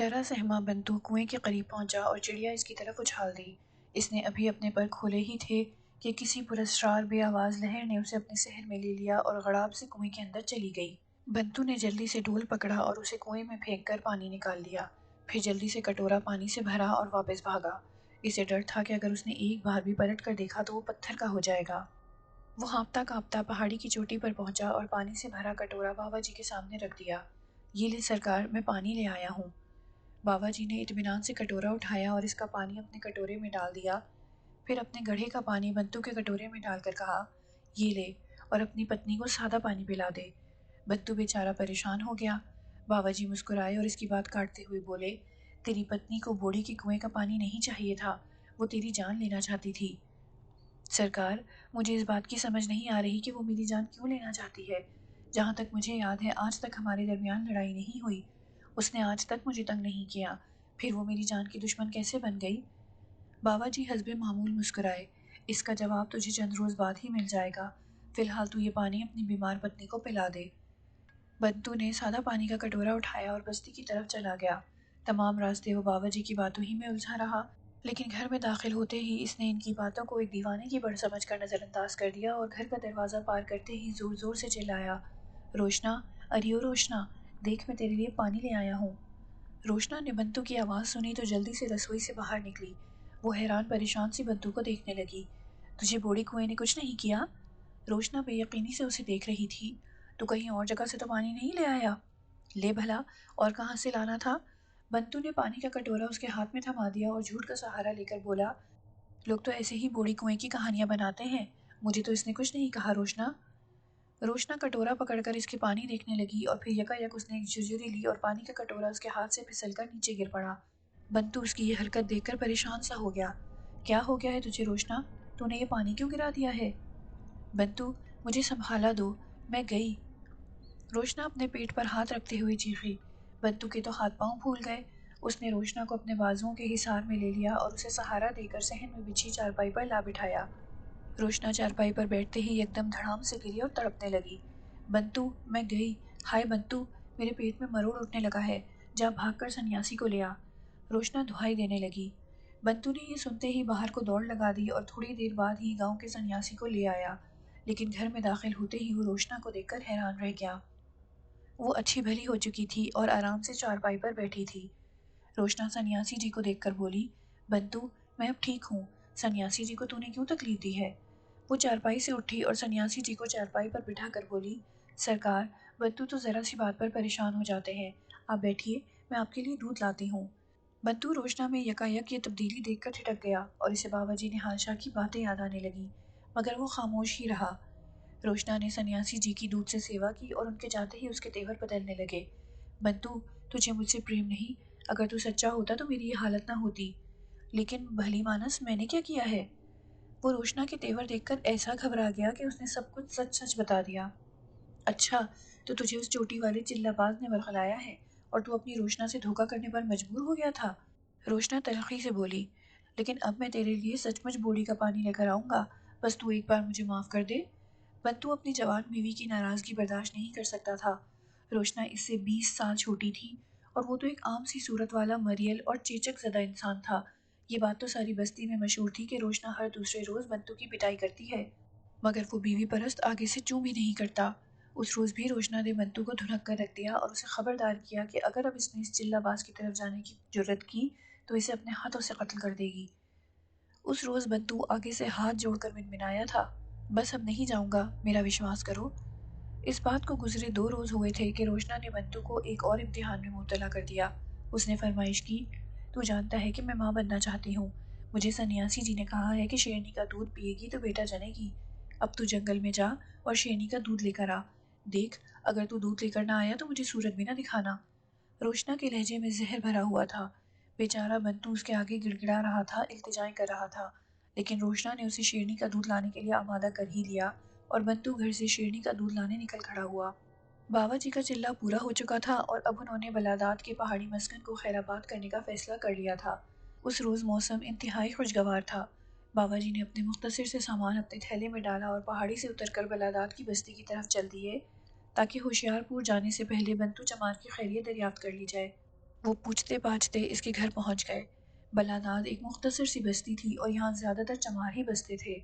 ڈرا سہما Bantu کنویں کے قریب پہنچا اور چڑیا اس کی طرف اچھال دی۔ اس نے ابھی اپنے پر کھولے ہی تھے کہ کسی پراسرار بے آواز لہر نے اسے اپنے سحر میں لے لیا اور غڑاب سے کنویں کے اندر چلی گئی۔ بنتو نے جلدی سے ڈول پکڑا اور اسے کنویں میں پھینک کر پانی نکال لیا، پھر جلدی سے کٹورا پانی سے بھرا اور واپس بھاگا۔ اسے ڈر تھا کہ اگر اس نے ایک بار بھی پلٹ کر دیکھا تو وہ پتھر کا ہو جائے گا۔ وہ ہانپتا کانپتا پہاڑی کی چوٹی پر پہنچا اور پانی سے بھرا کٹورا بابا جی کے سامنے رکھ دیا۔ یہ لے سرکار، میں پانی لے آیا ہوں۔ بابا جی نے اطمینان سے کٹورا اٹھایا اور اس کا پانی اپنے کٹورے میں ڈال دیا، پھر اپنے گڑھے کا پانی بنتو کے کٹورے میں ڈال کر کہا، یہ لے اور اپنی پتنی کو سادہ پانی پلا دے۔ بنتو بیچارہ پریشان ہو گیا۔ بابا جی مسکرائے اور اس کی بات کاٹتے ہوئے بولے، تیری پتنی کو بوڑی کے کنویں کا پانی نہیں چاہیے تھا، وہ تیری جان لینا چاہتی تھی۔ سرکار، مجھے اس بات کی سمجھ نہیں آ رہی کہ وہ میری جان کیوں لینا چاہتی ہے۔ جہاں تک مجھے یاد ہے آج تک ہمارے درمیان لڑائی نہیں ہوئی، اس نے آج تک مجھے تنگ نہیں کیا، پھر وہ میری جان کی دشمن کیسے بن گئی؟ بابا جی حسب معمول مسکرائے، اس کا جواب تجھے چند روز بعد ہی مل جائے گا، فی الحال تو یہ پانی اپنی بیمار پتنی کو پلا دے۔ بنتو نے سادہ پانی کا کٹورا اٹھایا اور بستی کی طرف چلا گیا۔ تمام راستے وہ بابا جی کی باتوں ہی میں الجھا رہا، لیکن گھر میں داخل ہوتے ہی اس نے ان کی باتوں کو ایک دیوانے کی بڑھ سمجھ کر نظر انداز کر دیا اور گھر کا دروازہ پار کرتے ہی زور زور سے چلایا، روشنا، ارے او روشنا، دیکھ میں تیرے لیے پانی لے آیا ہوں۔ روشنا نے بنتو کی آواز سنی تو جلدی سے رسوئی سے باہر نکلی۔ وہ حیران پریشان سی بنتو کو دیکھنے لگی۔ تجھے بوڑھی کنویں نے کچھ نہیں کیا؟ روشنا بے یقینی سے اسے دیکھ رہی تھی۔ تو کہیں اور جگہ سے تو پانی نہیں لے آیا؟ لے بھلا، اور کہاں سے لانا تھا؟ بنتو نے پانی کا کٹورا اس کے ہاتھ میں تھما دیا اور جھوٹ کا سہارا لے کر بولا، لوگ تو ایسے ہی بوڑھی کنویں کی کہانیاں بناتے ہیں، مجھے تو اس نے کچھ نہیں کہا روشنا۔ روشنا کٹورا پکڑ کر اس کے پانی دیکھنے لگی اور پھر یکا یک اس نے ایک جھرجھری لی اور پانی کا کٹورا اس کے ہاتھ سے پھسل کر نیچے گر پڑا۔ بنتو اس کی یہ حرکت دیکھ کر پریشان سا ہو گیا۔ کیا ہو گیا ہے تجھے روشنا؟ تو نے یہ پانی کیوں گرا دیا ہے؟ بنتو، مجھے سنبھالا دو، میں گئی۔ روشنا اپنے پیٹ پر ہاتھ رکھتے ہوئے چیخی۔ بنتو کے تو ہاتھ پاؤں پھول گئے۔ اس نے روشنا کو اپنے بازوؤں کے حصار میں لے لیا اور اسے سہارا دے کر صحن میں بچھی چارپائی پر لا بٹھایا۔ روشنا چارپائی پر بیٹھتے ہی ایک دم دھڑام سے گری اور تڑپنے لگی۔ بنتو، میں گئی، ہائے بنتو، میرے پیٹ میں مروڑ اٹھنے لگا ہے، جا بھاگ کر سنیاسی کو لے آ۔ روشنا دہائی دینے لگی۔ بنتو نے یہ سنتے ہی باہر کو دوڑ لگا دی اور تھوڑی دیر بعد ہی گاؤں کے سنیاسی کو لے آیا، لیکن گھر میں داخل ہوتے ہی وہ روشنا کو دیکھ کر حیران رہ گیا۔ وہ اچھی بھلی ہو چکی تھی اور آرام سے چارپائی پر بیٹھی تھی۔ روشنا سنیاسی جی کو دیکھ کر بولی، بنتو، میں اب ٹھیک ہوں، سنیاسی جی کو تو نے کیوں تکلیف دی ہے؟ وہ چارپائی سے اٹھی اور سنیاسی جی کو چارپائی پر بٹھا کر بولی، سرکار، بنتو تو ذرا سی بات پر پریشان ہو جاتے ہیں، آپ بیٹھیے، میں آپ کے لیے دودھ لاتی ہوں۔ بنتو روشنا میں یکایک یہ تبدیلی دیکھ کر ٹھٹک گیا اور اسے بابا جی نے حادثہ کی باتیں یاد آنے لگیں، مگر وہ خاموش ہی رہا۔ روشنا نے سنیاسی جی کی دودھ سے سیوا کی اور ان کے جاتے ہی اس کے تیور بدلنے لگے۔ بنتو، تجھے مجھ سے پریم نہیں، اگر تو سچا ہوتا تو میری یہ حالت نہ ہوتی، لیکن بھلی مانس میں نے کیا کیا ہے؟ وہ روشنا کے تیور دیکھ کر ایسا گھبرا گیا کہ اس نے سب کچھ سچ سچ بتا دیا۔ اچھا، تو تجھے اس چوٹی والے چلہ باز نے ورغلایا ہے اور تو اپنی روشنا سے دھوکہ کرنے پر مجبور ہو گیا تھا؟ روشنا تلخی سے بولی، لیکن اب میں تیرے لیے سچ مچ بوڑی کا پانی لے کر آؤں گا، بس تو ایک بار مجھے معاف کر دے۔ بنتو اپنی جوان بیوی کی ناراضگی برداشت نہیں کر سکتا تھا۔ روشنا اس سے 20 سال چھوٹی تھی اور وہ تو ایک عام سی صورت والا مریل اور چیچک زدہ انسان تھا۔ یہ بات تو ساری بستی میں مشہور تھی کہ روشنا ہر دوسرے روز بنتو کی پٹائی کرتی ہے، مگر وہ بیوی پرست آگے سے چوں بھی نہیں کرتا۔ اس روز بھی روشنا نے بنتو کو دھنک کر رکھ دیا اور اسے خبردار کیا کہ اگر اب اس نے اس چلہ باز کی طرف جانے کی جرت کی تو اسے اپنے ہاتھوں سے قتل کر دے گی۔ اس روز بنتو آگے سے ہاتھ جوڑ کر منمنایا تھا، بس اب نہیں جاؤں گا، میرا وشواس کرو۔ اس بات کو گزرے 2 روز ہوئے تھے کہ روشنا نے بنتو کو ایک اور امتحان میں مبتلا کر دیا۔ اس نے فرمائش کی، تو جانتا ہے کہ میں ماں بننا چاہتی ہوں، مجھے سنیاسی جی نے کہا ہے کہ شیرنی کا دودھ پیے گی تو بیٹا جنے گی، اب تو جنگل میں جا اور شیرنی کا دودھ لے کر آ، دیکھ اگر تو دودھ لے کر نہ آیا تو مجھے صورت بھی نہ دکھانا۔ روشنا کے لہجے میں زہر بھرا ہوا تھا۔ بیچارہ بنتو اس کے آگے گڑ گڑا رہا تھا، التجائیں کر رہا تھا، لیکن روشنا نے اسے شیرنی کا دودھ لانے کے لیے آمادہ کر ہی لیا اور بنتو گھر سے شیرنی کا دودھ لانے نکل کھڑا ہوا۔ بابا جی کا چلہ پورا ہو چکا تھا اور اب انہوں نے بلادات کے پہاڑی مسکن کو خیرآباد کرنے کا فیصلہ کر لیا تھا۔ اس روز موسم انتہائی خوشگوار تھا۔ بابا جی نے اپنے مختصر سے سامان اپنے تھیلے میں ڈالا اور پہاڑی سے اتر کر بلادات کی بستی کی طرف چل دیے تاکہ ہوشیار پور جانے سے پہلے بنتو چمار کی خیریت دریافت کر لی جائے۔ وہ پوچھتے پاچھتے اس کے گھر پہنچ گئے۔ بلاناد ایک مختصر سی بستی تھی اور یہاں زیادہ تر چمار ہی بستے تھے۔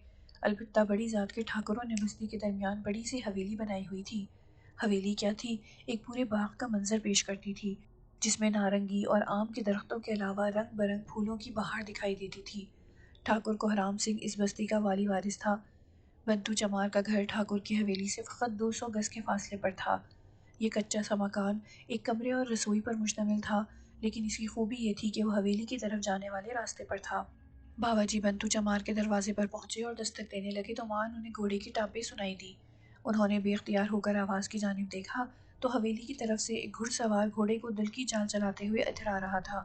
البتہ بڑی ذات کے ٹھاکروں نے بستی کے درمیان بڑی سی حویلی بنائی ہوئی تھی۔ حویلی کیا تھی، ایک پورے باغ کا منظر پیش کرتی تھی، جس میں نارنگی اور آم کے درختوں کے علاوہ رنگ برنگ پھولوں کی بہار دکھائی دیتی تھی۔ ٹھاکر کوہرام سنگھ اس بستی کا والی وارث تھا۔ بنتو چمار کا گھر ٹھاکر کی حویلی سے فقط 200 گز کے فاصلے پر تھا۔ یہ کچا سا مکان ایک کمرے اور رسوئی پر مشتمل تھا، لیکن اس کی خوبی یہ تھی کہ وہ حویلی کی طرف جانے والے راستے پر تھا۔ بابا جی بنتو چمار کے دروازے پر پہنچے اور دستک دینے لگے تو وہاں انہیں گھوڑے کی ٹاپیں سنائی دی۔ انہوں نے بے اختیار ہو کر آواز کی جانب دیکھا تو حویلی کی طرف سے ایک گھڑ سوار گھوڑے کو دل کی چال چلاتے ہوئے ادھر آ رہا تھا۔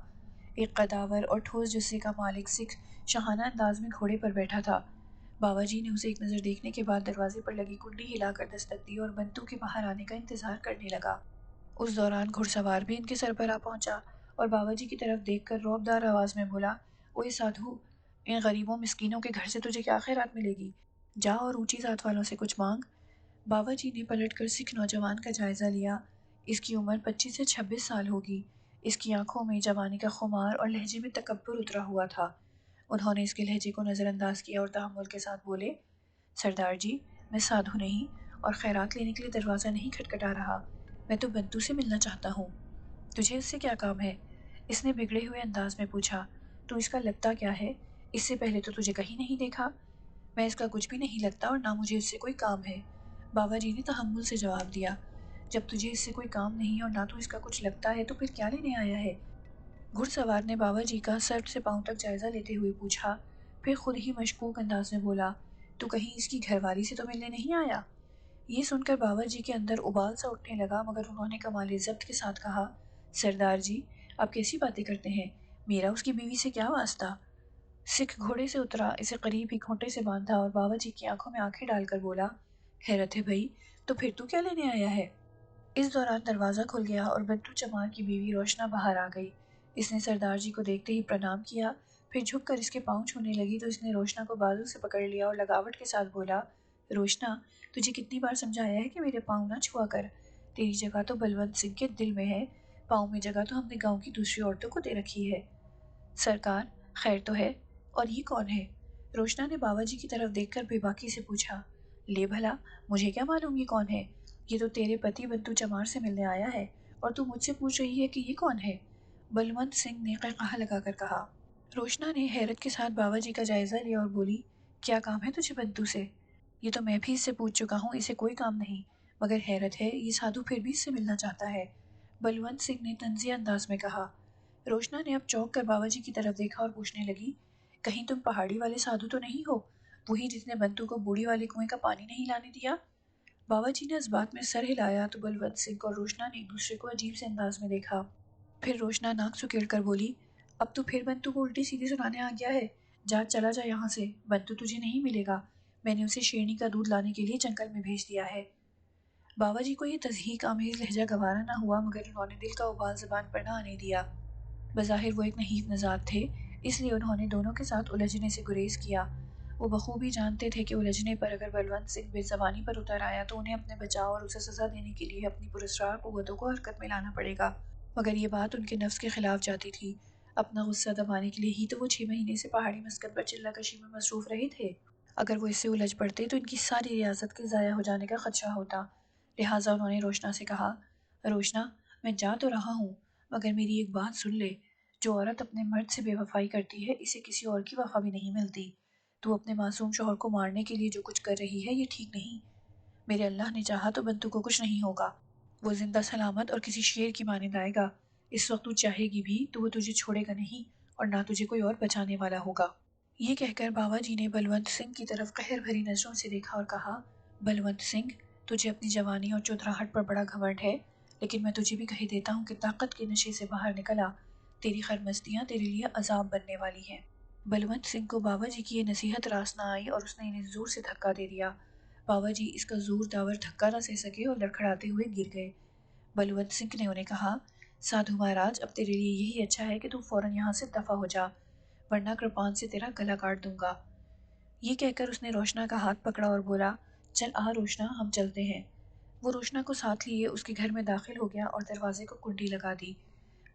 ایک قداور اور ٹھوس جثے کا مالک سکھ شاہانہ انداز میں گھوڑے پر بیٹھا تھا۔ بابا جی نے اسے ایک نظر دیکھنے کے بعد دروازے پر لگی کنڈی ہلا کر دستک دی اور بنتو کے باہر آنے کا انتظار کرنے لگا۔ اس دوران گھڑ سوار بھی ان کے سر پر آ پہنچا اور بابا جی کی طرف دیکھ کر رعبدار آواز میں بولا، اوئے سادھو، ان غریبوں مسکینوں کے گھر سے تجھے کیا خیرات ملے گی؟ جا اور اونچی ذات والوں سے کچھ مانگ۔ بابا جی نے پلٹ کر سکھ نوجوان کا جائزہ لیا۔ اس کی عمر 25 سے 26 سال ہوگی۔ اس کی آنکھوں میں جوانی کا خمار اور لہجے میں تکبر اترا ہوا تھا۔ انہوں نے اس کے لہجے کو نظر انداز کیا اور تحمل کے ساتھ بولے، سردار جی، میں سادھو نہیں اور خیرات لینے کے لیے دروازہ نہیں کھٹکھٹا رہا، میں تو بنتو سے ملنا چاہتا ہوں۔ تجھے اس سے کیا کام ہے؟ اس نے بگڑے ہوئے انداز میں پوچھا۔ تو اس کا لگتا کیا ہے؟ اس سے پہلے تو تجھے کہیں نہیں دیکھا۔ میں اس کا کچھ بھی نہیں لگتا اور نہ مجھے اس سے کوئی کام ہے، بابا جی نے تحمل سے جواب دیا۔ جب تجھے اس سے کوئی کام نہیں اور نہ تو اس کا کچھ لگتا ہے تو پھر کیا لینے آیا ہے؟ گھڑ سوار نے بابا جی کا سر سے پاؤں تک جائزہ لیتے ہوئے پوچھا، پھر خود ہی مشکوک انداز میں بولا، تو کہیں اس کی گھر والی سے تو ملنے نہیں آیا؟ یہ سن کر بابا جی کے اندر ابال سا اٹھنے لگا، مگر انہوں نے کمال ضبط کے ساتھ کہا، سردار جی، آپ کیسی باتیں کرتے ہیں؟ میرا اس کی بیوی سے کیا واسطہ؟ سکھ گھوڑے سے اترا، اسے قریب ہی کھوٹے سے باندھا اور بابا جی کی آنکھوں میں آنکھیں ڈال کر بولا، حیرت ہے بھائی، تو پھر تو کیا لینے آیا ہے؟ اس دوران دروازہ کھل گیا اور بنتو چمار کی بیوی روشنا باہر آ گئی۔ اس نے سردار جی کو دیکھتے ہی پرنام کیا، پھر جھک کر اس کے پاؤں چھونے لگی تو اس نے روشنا کو بازو سے پکڑ لیا اور لگاوٹ کے ساتھ بولا، روشنا، تجھے کتنی بار سمجھایا ہے کہ میرے پاؤں نہ چھوا کر؟ تیری جگہ تو بلونت سنگھ کے دل میں ہے، پاؤں میں جگہ تو ہم نے گاؤں کی دوسری عورتوں کو دے رکھی ہے۔ سرکار، خیر تو ہے، اور یہ کون ہے؟ روشنا نے بابا جی کی طرف دیکھ کر بے باکی سے پوچھا، لے بھلا، مجھے کیا معلوم یہ کون ہے؟ یہ تو تیرے پتی بنتو چمار سے ملنے آیا ہے اور تو مجھ سے پوچھ رہی ہے کہ یہ کون ہے؟ بلونت سنگھ نے قہقہا لگا کر کہا۔ روشنا نے حیرت کے ساتھ بابا جی کا جائزہ لیا اور بولی، کیا کام ہے تجھے بنتو سے؟ یہ تو میں بھی اس سے پوچھ چکا ہوں، اسے کوئی کام نہیں، مگر حیرت ہے یہ سادھو پھر بھی اس سے ملنا چاہتا ہے، بلونت سنگھ نے طنزیہ انداز میں کہا۔ روشنا نے اب چونک کر بابا جی کی طرف دیکھا اور پوچھنے لگی، کہیں تم پہاڑی والے سادھو تو نہیں ہو، وہی جس نے بنتو کو بوڑھی والے کنویں کا پانی نہیں لانے دیا؟ بابا جی نے اس بات میں سر ہلایا تو بلونت سنگھ اور روشنا نے ایک دوسرے کو عجیب سے انداز میں دیکھا۔ پھر روشنا ناک سکیڑ کر بولی، اب تو پھر بنتو کو الٹی سیدھی سنانے آ گیا ہے، جا چلا جا یہاں سے، بنتو تجھے نہیں ملے گا، میں نے اسے شیرنی کا دودھ لانے کے لیے جنگل میں بھیج دیا ہے۔ بابا جی کو یہ تضحیک آمیز لہجہ گوارا نہ ہوا، مگر انہوں نے دل کا ابال زبان پر نہ آنے دیا۔ بظاہر وہ ایک نحیف نژاد تھے، اس لیے انہوں نے دونوں کے ساتھ الجھنے سے گریز کیا۔ وہ بخوبی جانتے تھے کہ الجھنے پر اگر بلونت سنگھ بے زبانی پر اتر آیا تو انہیں اپنے بچاؤ اور اسے سزا دینے کے لیے اپنی پراسرار قوتوں کو حرکت میں لانا پڑے گا، مگر یہ بات ان کے نفس کے خلاف جاتی تھی۔ اپنا غصہ دبانے کے لیے ہی تو وہ 6 مہینے سے پہاڑی مسکن پر چلہ کشی میں مصروف رہے تھے۔ اگر وہ اس سے الجھ پڑتے تو ان کی ساری ریاست کے ضائع ہو جانے کا خدشہ ہوتا۔ لہٰذا انہوں نے روشنا سے کہا، روشنا، میں جا تو رہا ہوں، مگر میری ایک بات سن لے، جو عورت اپنے مرد سے بے وفائی کرتی ہے اسے کسی اور کی وفا بھی نہیں ملتی۔ تو اپنے معصوم شوہر کو مارنے کے لیے جو کچھ کر رہی ہے یہ ٹھیک نہیں۔ میرے اللہ نے چاہا تو بنتو کو کچھ نہیں ہوگا، وہ زندہ سلامت اور کسی شیر کی مانند آئے گا۔ اس وقت تو چاہے گی بھی تو وہ تجھے چھوڑے گا نہیں اور نہ تجھے کوئی اور بچانے والا ہوگا۔ یہ کہہ کر بابا جی نے بلونت سنگھ کی طرف قہر بھری نظروں سے دیکھا اور کہا، بلونت سنگھ، تجھے اپنی جوانی اور چودراہٹ پر بڑا گھمنڈ ہے، لیکن میں تجھے بھی کہہ دیتا ہوں کہ طاقت کے نشے سے باہر نکل آ، تیری خرمستیاں تیرے لیے عذاب بننے والی ہیں۔ بلونت سنگھ کو بابا جی کی یہ نصیحت راس نہ آئی اور اس نے انہیں زور سے دھکا دے دیا۔ بابا جی اس کا زور داور دھکا نہ سہ سکے اور لڑکھڑاتے ہوئے گر گئے۔ بلونت سنگھ نے انہیں کہا، سادھو مہاراج، اب تیرے لیے یہی اچھا ہے کہ تو فوراً یہاں سے دفع ہو جا، ورنہ کرپان سے تیرا گلا کاٹ دوں گا۔ یہ کہہ کر اس نے روشنا کا ہاتھ پکڑا اور بولا، چل آ روشنا، ہم چلتے ہیں۔ وہ روشنا کو ساتھ لیے اس کے گھر میں داخل ہو گیا اور دروازے کو کنڈی لگا دی۔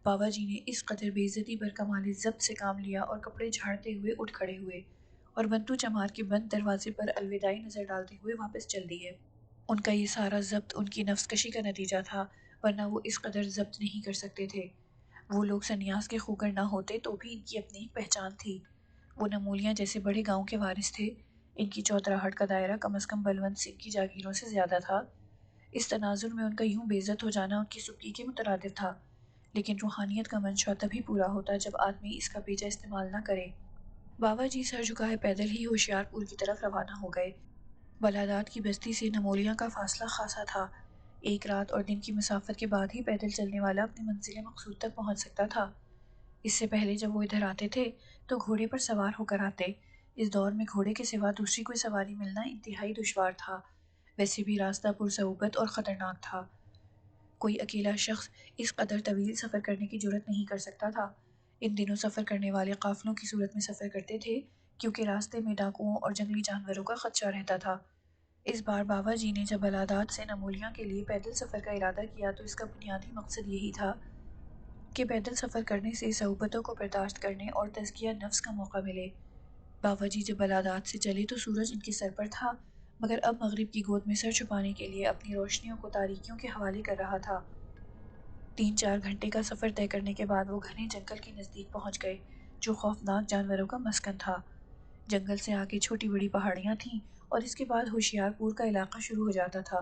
بابا جی نے اس قدر بے عزتی پر کمال ضبط سے کام لیا اور کپڑے جھاڑتے ہوئے اٹھ کھڑے ہوئے اور بنتو چمار کے بند دروازے پر الوداعی نظر ڈالتے ہوئے واپس چل دیے۔ ان کا یہ سارا ضبط ان کی نفس کشی کا نتیجہ تھا، ورنہ وہ اس قدر ضبط نہیں کر سکتے تھے۔ وہ لوگ سنیاس کے خوگر نہ ہوتے تو بھی ان کی اپنی ایک پہچان تھی۔ وہ نمولیاں جیسے بڑے گاؤں کے وارث تھے، ان کی چوتراہٹ کا دائرہ کم از کم بلونت سنگھ کی جاگیروں سے زیادہ تھا۔ اس تناظر میں ان کا یوں بے عزت ہو جانا ان کی سکی کے مترادف تھا، لیکن روحانیت کا منشا تبھی پورا ہوتا جب آدمی اس کا بیجا استعمال نہ کرے۔ بابا جی سر جھکائے پیدل ہی ہوشیار پور کی طرف روانہ ہو گئے۔ بلادات کی بستی سے نمولیاں کا فاصلہ خاصا تھا۔ ایک رات اور دن کی مسافت کے بعد ہی پیدل چلنے والا اپنی منزل مقصود تک پہنچ سکتا تھا۔ اس سے پہلے جب وہ ادھر آتے تھے تو گھوڑے پر سوار ہو کر آتے۔ اس دور میں گھوڑے کے سوا دوسری کوئی سواری ملنا انتہائی دشوار تھا۔ ویسے بھی راستہ پرصعوبت اور خطرناک تھا۔ کوئی اکیلا شخص اس قدر طویل سفر کرنے کی جرات نہیں کر سکتا تھا۔ ان دنوں سفر کرنے والے قافلوں کی صورت میں سفر کرتے تھے، کیونکہ راستے میں ڈاکوؤں اور جنگلی جانوروں کا خدشہ رہتا تھا۔ اس بار بابا جی نے جب بلادات سے نمولیاں کے لیے پیدل سفر کا ارادہ کیا تو اس کا بنیادی مقصد یہی تھا کہ پیدل سفر کرنے سے صعوبتوں کو برداشت کرنے اور تزکیہ نفس کا موقع ملے۔ بابا جی جب بلادات سے چلے تو سورج ان کے سر پر تھا، مگر اب مغرب کی گود میں سر چھپانے کے لیے اپنی روشنیوں کو تاریکیوں کے حوالے کر رہا تھا۔ 3-4 گھنٹے کا سفر طے کرنے کے بعد وہ گھنے جنگل کے نزدیک پہنچ گئے، جو خوفناک جانوروں کا مسکن تھا۔ جنگل سے آگے چھوٹی بڑی پہاڑیاں تھیں اور اس کے بعد ہوشیار پور کا علاقہ شروع ہو جاتا تھا۔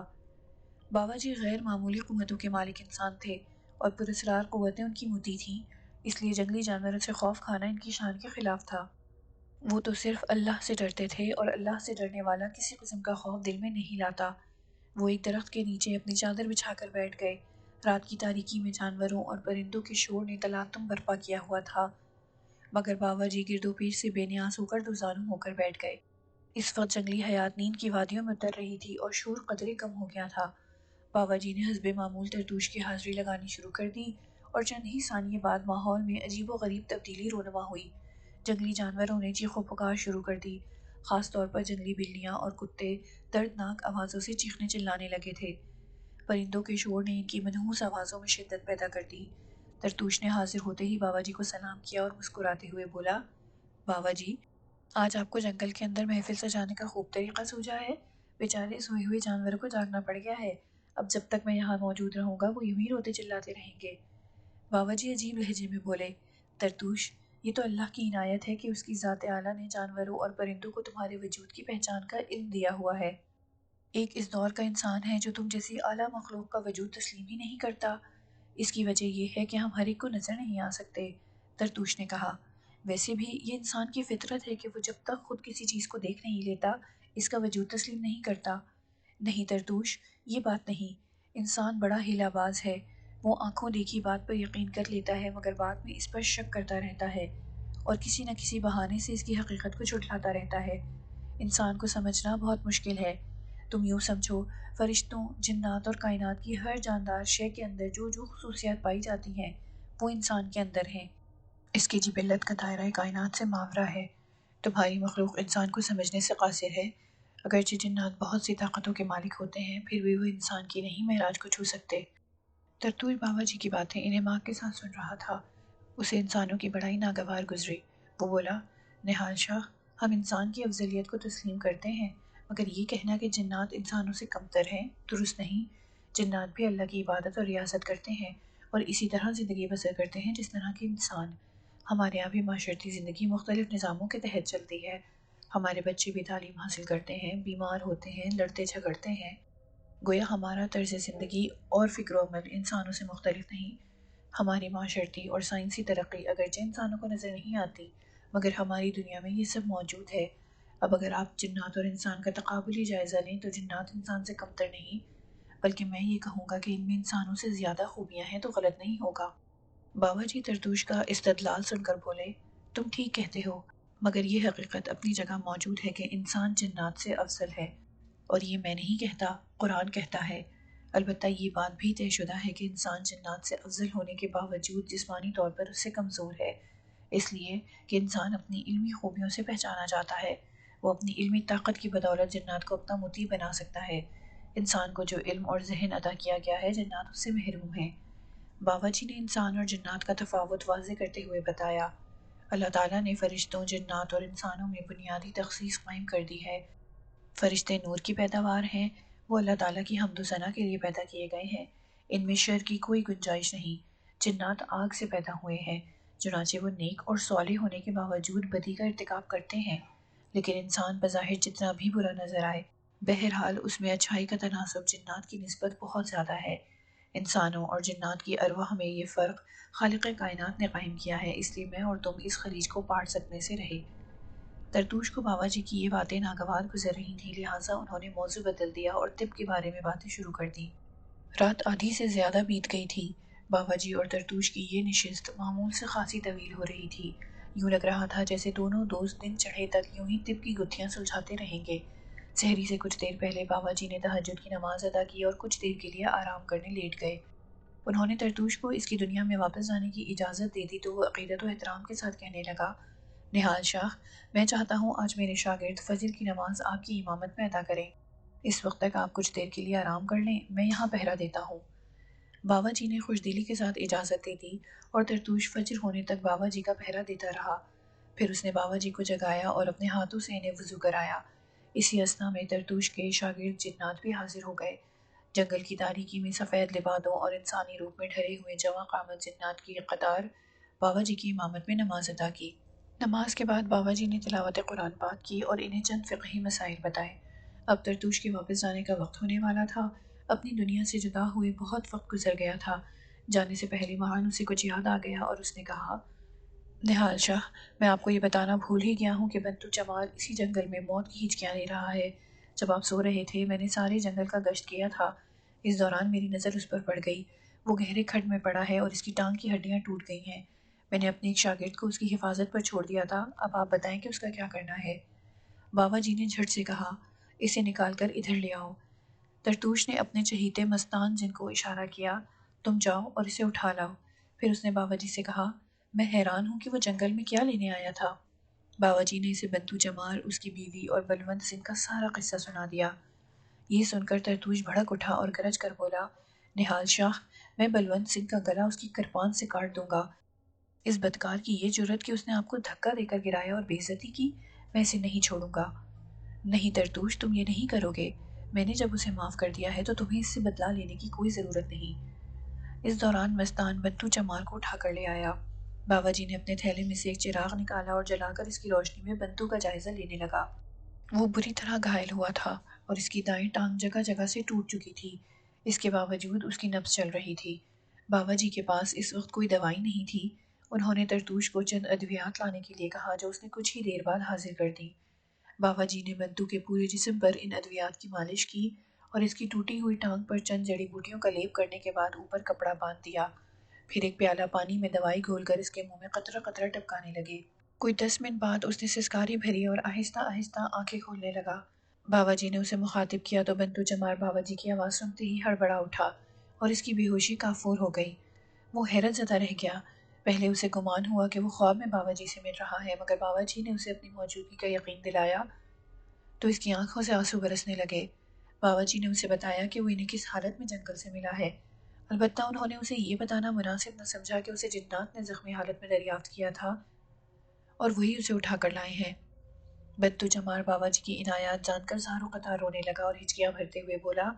بابا جی غیر معمولی قوتوں کے مالک انسان تھے اور پراسرار قوتیں ان کی مطیع تھیں، اس لیے جنگلی جانوروں سے خوف کھانا ان کی شان کے خلاف تھا۔ وہ تو صرف اللہ سے ڈرتے تھے، اور اللہ سے ڈرنے والا کسی قسم کا خوف دل میں نہیں لاتا۔ وہ ایک درخت کے نیچے اپنی چادر بچھا کر بیٹھ گئے۔ رات کی تاریکی میں جانوروں اور پرندوں کے شور نے تلاطم برپا کیا ہوا تھا، مگر بابا جی گرد و پیش سے بے نیاز ہو کر دو زانو ہو کر بیٹھ گئے۔ اس وقت جنگلی حیات نیند کی وادیوں میں اتر رہی تھی اور شور قدرے کم ہو گیا تھا۔ بابا جی نے حسب معمول ترتوش کی حاضری لگانی شروع کر دی، اور چند ہی ثانیے بعد ماحول میں عجیب و غریب تبدیلی رونما ہوئی۔ جنگلی جانوروں نے چیخ و پکار شروع کر دی، خاص طور پر جنگلی بلیاں اور کتے دردناک آوازوں سے چیخنے چلانے لگے تھے۔ پرندوں کے شور نے ان کی منحوس آوازوں میں شدت پیدا کر دی۔ ترتوش نے حاضر ہوتے ہی بابا جی کو سلام کیا اور مسکراتے ہوئے بولا، بابا جی، آج آپ کو جنگل کے اندر محفل سجانے کا خوب طریقہ سوجا ہے۔ بیچارے سوئے ہوئے جانوروں کو جاگنا پڑ گیا ہے، اب جب تک میں یہاں موجود رہوں گا وہ یوں ہی روتے چلاتے رہیں گے۔ بابا جی عجیب لہجے میں بولے، ترتوش، یہ تو اللہ کی عنایت ہے کہ اس کی ذات اعلیٰ نے جانوروں اور پرندوں کو تمہارے وجود کی پہچان کا علم دیا ہوا ہے۔ ایک اس دور کا انسان ہے جو تم جیسی اعلیٰ مخلوق کا وجود تسلیم ہی نہیں کرتا۔ اس کی وجہ یہ ہے کہ ہم ہر ایک کو نظر نہیں آ سکتے۔ ترتوش نے کہا، ویسے بھی یہ انسان کی فطرت ہے کہ وہ جب تک خود کسی چیز کو دیکھ نہیں لیتا اس کا وجود تسلیم نہیں کرتا۔ نہیں ترتوش، یہ بات نہیں۔ انسان بڑا ہیلہ باز ہے۔ وہ آنکھوں دیکھی بات پر یقین کر لیتا ہے، مگر بعد میں اس پر شک کرتا رہتا ہے اور کسی نہ کسی بہانے سے اس کی حقیقت کو جھٹلاتا رہتا ہے۔ انسان کو سمجھنا بہت مشکل ہے۔ تم یوں سمجھو، فرشتوں، جنات اور کائنات کی ہر جاندار شے کے اندر جو جو خصوصیات پائی جاتی ہیں وہ انسان کے اندر ہیں۔ اس کی جبلت کا دائرہ کائنات سے ماورا ہے۔ تمہاری مخلوق انسان کو سمجھنے سے قاصر ہے۔ اگرچہ جنات بہت سی طاقتوں کے مالک ہوتے ہیں، پھر بھی وہ انسان کی نہیں معراج کو چھو سکتے۔ ترتوش بابا جی کی باتیں انہماک کے ساتھ سن رہا تھا۔ اسے انسانوں کی بڑائی ناگوار گزری۔ وہ بولا، نہال شاہ، ہم انسان کی افضلیت کو تسلیم کرتے ہیں، مگر یہ کہنا کہ جنات انسانوں سے کمتر ہیں درست نہیں۔ جنات بھی اللہ کی عبادت اور ریاضت کرتے ہیں اور اسی طرح زندگی بسر کرتے ہیں جس طرح کے انسان۔ ہمارے یہاں بھی معاشرتی زندگی مختلف نظاموں کے تحت چلتی ہے۔ ہمارے بچے بھی تعلیم حاصل کرتے ہیں، بیمار ہوتے ہیں، لڑتے جھگڑتے ہیں۔ گویا ہمارا طرز زندگی اور فکر و عمل انسانوں سے مختلف نہیں۔ ہماری معاشرتی اور سائنسی ترقی اگرچہ انسانوں کو نظر نہیں آتی، مگر ہماری دنیا میں یہ سب موجود ہے۔ اب اگر آپ جنات اور انسان کا تقابلی جائزہ لیں تو جنات انسان سے کمتر نہیں، بلکہ میں یہ کہوں گا کہ ان میں انسانوں سے زیادہ خوبیاں ہیں تو غلط نہیں ہوگا۔ بابا جی ترتوش کا استدلال سن کر بولے، تم ٹھیک کہتے ہو، مگر یہ حقیقت اپنی جگہ موجود ہے کہ انسان جنات سے افضل ہے، اور یہ میں نہیں کہتا، قرآن کہتا ہے۔ البتہ یہ بات بھی طے شدہ ہے کہ انسان جنات سے افضل ہونے کے باوجود جسمانی طور پر اس سے کمزور ہے، اس لیے کہ انسان اپنی علمی خوبیوں سے پہچانا جاتا ہے۔ وہ اپنی علمی طاقت کی بدولت جنات کو اپنا مطیع بنا سکتا ہے۔ انسان کو جو علم اور ذہن عطا کیا گیا ہے، جنات اس سے محروم ہیں۔ باوا جی نے انسان اور جنات کا تفاوت واضح کرتے ہوئے بتایا، اللہ تعالیٰ نے فرشتوں، جنات اور انسانوں میں بنیادی تخصیص قائم کر دی ہے۔ فرشتے نور کی پیداوار ہیں، وہ اللہ تعالیٰ کی حمد و ثنا کے لیے پیدا کیے گئے ہیں، ان میں شر کی کوئی گنجائش نہیں۔ جنات آگ سے پیدا ہوئے ہیں، چنانچہ وہ نیک اور صالح ہونے کے باوجود بدی کا ارتکاب کرتے ہیں، لیکن انسان بظاہر جتنا بھی برا نظر آئے، بہرحال اس میں اچھائی کا تناسب جنات کی نسبت بہت زیادہ ہے۔ انسانوں اور جنات کی ارواح میں یہ فرق خالق کائنات نے قائم کیا ہے، اس لیے میں اور تم اس خلیج کو پار سکنے سے رہے۔ ترتوش کو باوا جی کی یہ باتیں ناگوار گزر رہی تھیں، لہٰذا انہوں نے موضوع بدل دیا اور طب کے بارے میں باتیں شروع کر دیں۔ رات آدھی سے زیادہ بیت گئی تھی۔ باوا جی اور ترتوش کی یہ نشست معمول سے خاصی طویل ہو رہی تھی۔ یوں لگ رہا تھا جیسے دونوں دوست دن چڑھے تک یوں ہی طب کی گتھیاں سلجھاتے رہیں گے۔ سحری سے کچھ دیر پہلے باوا جی نے تہجد کی نماز ادا کی اور کچھ دیر کے لیے آرام کرنے لیٹ گئے۔ انہوں نے ترتوش کو اس کی دنیا میں واپس جانے کی اجازت دے دی تو وہ عقیدت و احترام کے ساتھ کہنے لگا، نہال شاہ، میں چاہتا ہوں آج میرے شاگرد فجر کی نماز آپ کی امامت میں ادا کریں۔ اس وقت تک آپ کچھ دیر کے لیے آرام کر لیں، میں یہاں پہرا دیتا ہوں۔ باوا جی نے خوش دلی کے ساتھ اجازت دے دی اور ترتوش فجر ہونے تک باوا جی کا پہرا دیتا رہا۔ پھر اس نے باوا جی کو جگایا اور اپنے ہاتھوں سے انہیں وضو کرایا۔ اسی اثنا میں ترتوش کے شاگرد جنات بھی حاضر ہو گئے۔ جنگل کی تاریکی میں سفید لبادوں اور انسانی روپ میں ڈھرے ہوئے جواں قامت جنات کی ایک قطار باوا جی کی امامت میں نماز ادا کی۔ نماز کے بعد باوا جی نے تلاوت قرآن پاک کی اور انہیں چند فقہی مسائل بتائے۔ اب ترتوش کے واپس جانے کا وقت ہونے والا تھا۔ اپنی دنیا سے جدا ہوئے بہت وقت گزر گیا تھا۔ جانے سے پہلے مہان اسے کچھ یاد آ گیا اور اس نے کہا، نہال شاہ، میں آپ کو یہ بتانا بھول ہی گیا ہوں کہ بنتو جمال اسی جنگل میں موت کی ہچکیاں لے رہا ہے۔ جب آپ سو رہے تھے میں نے سارے جنگل کا گشت کیا تھا۔ اس دوران میری نظر اس پر پڑ گئی۔ وہ گہرے کھڈ میں پڑا ہے اور اس کی ٹانگ کی ہڈیاں ٹوٹ گئی ہیں۔ میں نے اپنے ایک شاگرد کو اس کی حفاظت پر چھوڑ دیا تھا، اب آپ بتائیں کہ اس کا کیا کرنا ہے۔ باوا جی نے جھٹ سے کہا، اسے نکال کر ادھر لے آؤ۔ ترتوش نے اپنے چہیتے مستان جن کو اشارہ کیا، تم جاؤ اور اسے اٹھا لاؤ۔ پھر اس نے باوا جی سے کہا، میں حیران ہوں کہ وہ جنگل میں کیا لینے آیا تھا۔ باوا جی نے اسے بنتو جمال، اس کی بیوی اور بلونت سنگھ کا سارا قصہ سنا دیا۔ یہ سن کر ترتوش بھڑک اٹھا اور گرج کر بولا، نہال شاہ، میں بلونت سنگھ کا گلا اس کی کرپان سے کاٹ دوں گا۔ اس بدکار کی یہ جرت کہ اس نے آپ کو دھکا دے کر گرایا اور بے عزتی کی، میں اسے نہیں چھوڑوں گا۔ نہیں ترتوش، تم یہ نہیں کرو گے۔ میں نے جب اسے معاف کر دیا ہے تو تمہیں اس سے بدلہ لینے کی کوئی ضرورت نہیں۔ اس دوران مستان بنتو چمار کو اٹھا کر لے آیا۔ باوا جی نے اپنے تھیلے میں سے ایک چراغ نکالا اور جلا کر اس کی روشنی میں بنتو کا جائزہ لینے لگا۔ وہ بری طرح گھائل ہوا تھا اور اس کی دائیں ٹانگ جگہ جگہ سے ٹوٹ چکی تھی۔ اس کے باوجود اس کی نبض چل رہی تھی۔ باوا جی کے پاس اس وقت کوئی دوائی نہیں تھی۔ انہوں نے ترتوش کو چند ادویات لانے کے لیے کہا جو اس نے کچھ ہی دیر بعد حاضر کر دیں۔ باوا جی نے بنتو کے پورے جسم پر ان ادویات کی مالش کی اور اس کی ٹوٹی ہوئی ٹانگ پر چند جڑی بوٹیوں کا لیپ کرنے کے بعد اوپر کپڑا باندھ دیا۔ پھر ایک پیالہ پانی میں دوائی گھول کر اس کے منہ میں قطرہ قطرہ ٹپکانے لگے۔ کوئی 10 منٹ بعد اس نے سسکاری بھری اور آہستہ آہستہ آنکھیں کھولنے لگا۔ باوا جی نے اسے مخاطب کیا تو بنتو چمار باوا جی کی آواز سنتے ہی ہڑبڑا اٹھا اور اس کی بے ہوشی کافور ہو گئی۔ وہ حیرت زدہ رہ گیا۔ پہلے اسے گمان ہوا کہ وہ خواب میں باوا جی سے مل رہا ہے، مگر باوا جی نے اسے اپنی موجودگی کا یقین دلایا تو اس کی آنکھوں سے آنسو برسنے لگے۔ باوا جی نے اسے بتایا کہ وہ انہیں کس حالت میں جنگل سے ملا ہے، البتہ انہوں نے اسے یہ بتانا مناسب نہ سمجھا کہ اسے جنات نے زخمی حالت میں دریافت کیا تھا اور وہی اسے اٹھا کر لائے ہیں۔ بنتو چمار باوا جی کی عنایات جان کر زاروں قطار رونے لگا اور ہچکیاں بھرتے ہوئے بولا،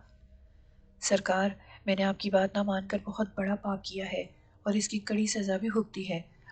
سرکار، میں نے آپ کی بات نہ مان کر بہت بڑا پاپ کیا ہے اور اس کی کڑی سزا بھی بھگتی ہے،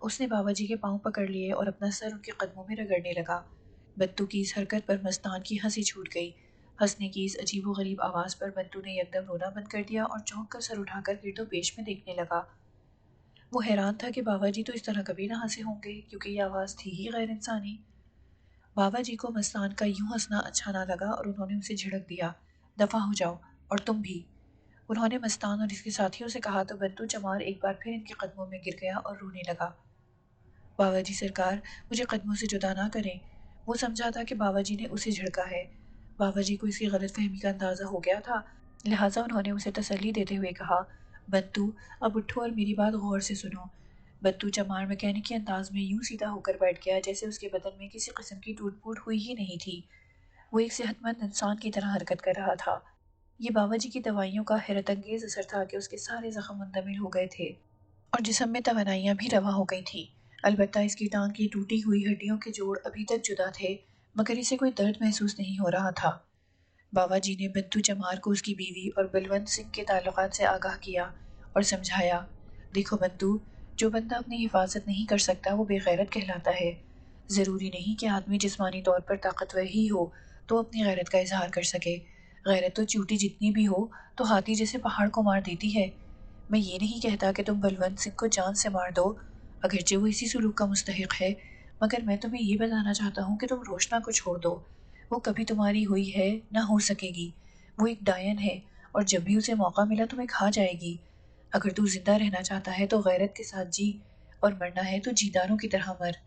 اس نے باوا جی کے پاؤں پکڑ لیے اور اپنا سر ان کے قدموں میں رگڑنے لگا۔ بنتو کی اس حرکت پر مستان کی ہنسی چھوٹ گئی۔ ہنسنے کی اس عجیب و غریب آواز پر بنتو نے یکدم رونا بند کر دیا اور چونک کر سر اٹھا کر گرد و پیش میں دیکھنے لگا۔ وہ حیران تھا کہ باوا جی تو اس طرح کبھی نہ ہنسے ہوں گے کیونکہ یہ آواز تھی ہی غیر انسانی۔ باوا جی کو مستان کا یوں ہنسنا اچھا نہ لگا اور انہوں نے اسے جھڑک دیا، دفع ہو جاؤ، اور تم بھی۔ انہوں نے مستان اور اس کے ساتھیوں سے کہا تو بنتو چمار ایک بار پھر ان کے قدموں میں گر گیا اور رونے لگا۔ باوا جی سرکار، مجھے قدموں سے جدا نہ کریں۔ وہ سمجھا تھا کہ باوا جی نے اسے جھڑکا ہے۔ باوا جی کو اس کی غلط فہمی کا اندازہ ہو گیا تھا، لہٰذا انہوں نے اسے تسلی دیتے ہوئے کہا، بنتو، اب اٹھو اور میری بات غور سے سنو۔ بنتو چمار میکینکی انداز میں یوں سیدھا ہو کر بیٹھ گیا جیسے اس کے بدن میں کسی قسم کی ٹوٹ پھوٹ ہوئی ہی نہیں تھی۔ وہ ایک صحت مند انسان کی طرح حرکت کر رہا تھا۔ یہ بابا جی کی دوائیوں کا حیرت انگیز اثر تھا کہ اس کے سارے زخم منتمل ہو گئے تھے اور جسم میں توانائیاں بھی رواں ہو گئی تھیں۔ البتہ اس کی ٹانگ کی ٹوٹی ہوئی ہڈیوں کے جوڑ ابھی تک جدا تھے، مگر اسے کوئی درد محسوس نہیں ہو رہا تھا۔ بابا جی نے بنتو چمار کو اس کی بیوی اور بلونت سنگھ کے تعلقات سے آگاہ کیا اور سمجھایا، دیکھو بنتو، جو بندہ اپنی حفاظت نہیں کر سکتا وہ بے غیرت کہلاتا ہے۔ ضروری نہیں کہ آدمی جسمانی طور پر طاقتور ہی ہو تو اپنی غیرت کا اظہار کر سکے۔ غیرت تو چیوٹی جتنی بھی ہو تو ہاتھی جیسے پہاڑ کو مار دیتی ہے۔ میں یہ نہیں کہتا کہ تم بلونت سنگھ کو جان سے مار دو، اگرچہ وہ اسی سلوک کا مستحق ہے، مگر میں تمہیں یہ بتانا چاہتا ہوں کہ تم روشنا کو چھوڑ دو۔ وہ کبھی تمہاری ہوئی ہے نہ ہو سکے گی۔ وہ ایک ڈائن ہے اور جب بھی اسے موقع ملا تمہیں کھا جائے گی۔ اگر تو زندہ رہنا چاہتا ہے تو غیرت کے ساتھ جی، اور مرنا ہے تو جیداروں کی طرح مر۔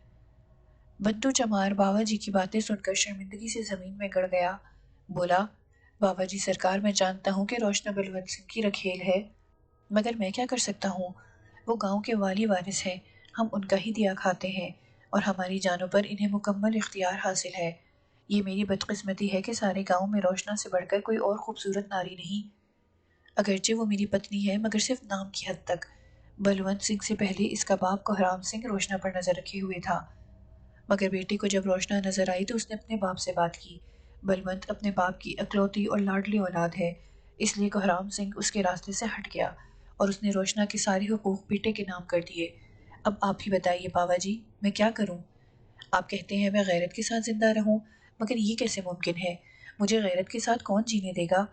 بنتو چمار بابا جی کی باتیں سن کر شرمندگی سے زمین میں گڑ گیا۔ بولا، بابا جی سرکار، میں جانتا ہوں کہ روشنا بلونت سنگھ کی رکھیل ہے، مگر میں کیا کر سکتا ہوں؟ وہ گاؤں کے والی وارث ہیں، ہم ان کا ہی دیا کھاتے ہیں اور ہماری جانوں پر انہیں مکمل اختیار حاصل ہے۔ یہ میری بدقسمتی ہے کہ سارے گاؤں میں روشنا سے بڑھ کر کوئی اور خوبصورت ناری نہیں۔ اگرچہ وہ میری پتنی ہے مگر صرف نام کی حد تک۔ بلونت سنگھ سے پہلے اس کا باپ کوہرام سنگھ روشنا پر نظر رکھے ہوئے تھا، مگر بیٹے کو جب روشنا نظر آئی تو اس نے اپنے باپ سے بات کی۔ بلونت اپنے باپ کی اکلوتی اور لاڈلی اولاد ہے، اس لیے کوہرام سنگھ اس کے راستے سے ہٹ گیا اور اس نے روشنا کے سارے حقوق بیٹے کے نام کر دیے۔ اب آپ ہی بتائیے بابا جی، میں کیا کروں؟ آپ کہتے ہیں میں غیرت کے ساتھ زندہ رہوں، مگر یہ کیسے ممکن ہے؟ مجھے غیرت کے ساتھ کون جینے دے گا؟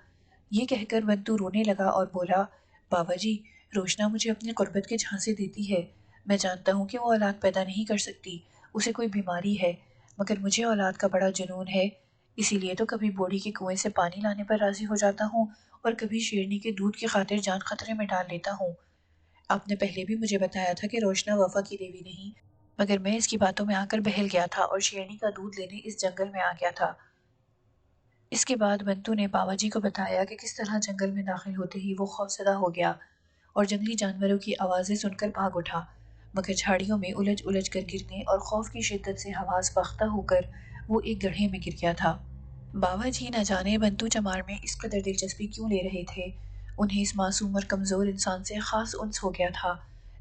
یہ کہہ کر بنتو رونے لگا اور بولا، بابا جی، روشنا مجھے اپنی قربت کے جھانسے دیتی ہے۔ میں جانتا ہوں کہ وہ اولاد پیدا نہیں کر سکتی، اسے کوئی بیماری ہے، مگر مجھے اولاد کا بڑا جنون ہے، اسی لیے تو کبھی بوڑھی کے کنویں سے پانی لانے پر راضی ہو جاتا ہوں اور کبھی شیرنی کے دودھ کی خاطر جان خطرے میں ڈال لیتا ہوں۔ آپ نے پہلے بھی مجھے بتایا تھا کہ روشنا وفا کی دیوی نہیں، مگر میں اس کی باتوں میں آ کر بہل گیا تھا اور شیرنی کا دودھ لینے اس جنگل میں آ گیا تھا۔ اس کے بعد بنتو نے بابا جی کو بتایا کہ کس طرح جنگل میں داخل ہوتے ہی وہ خوفزدہ ہو گیا اور جنگلی جانوروں کی آوازیں سن کر بھاگ اٹھا، مگر جھاڑیوں میں الجھ الجھ کر گرنے اور خوف کی شدت سے حواس باختہ ہو کر وہ ایک گڑھے میں گر گیا تھا۔ بابا جی نہ جانے بنتو چمار میں اس قدر دلچسپی کیوں لے رہے تھے، انہیں اس معصوم اور کمزور انسان سے خاص انس ہو گیا تھا،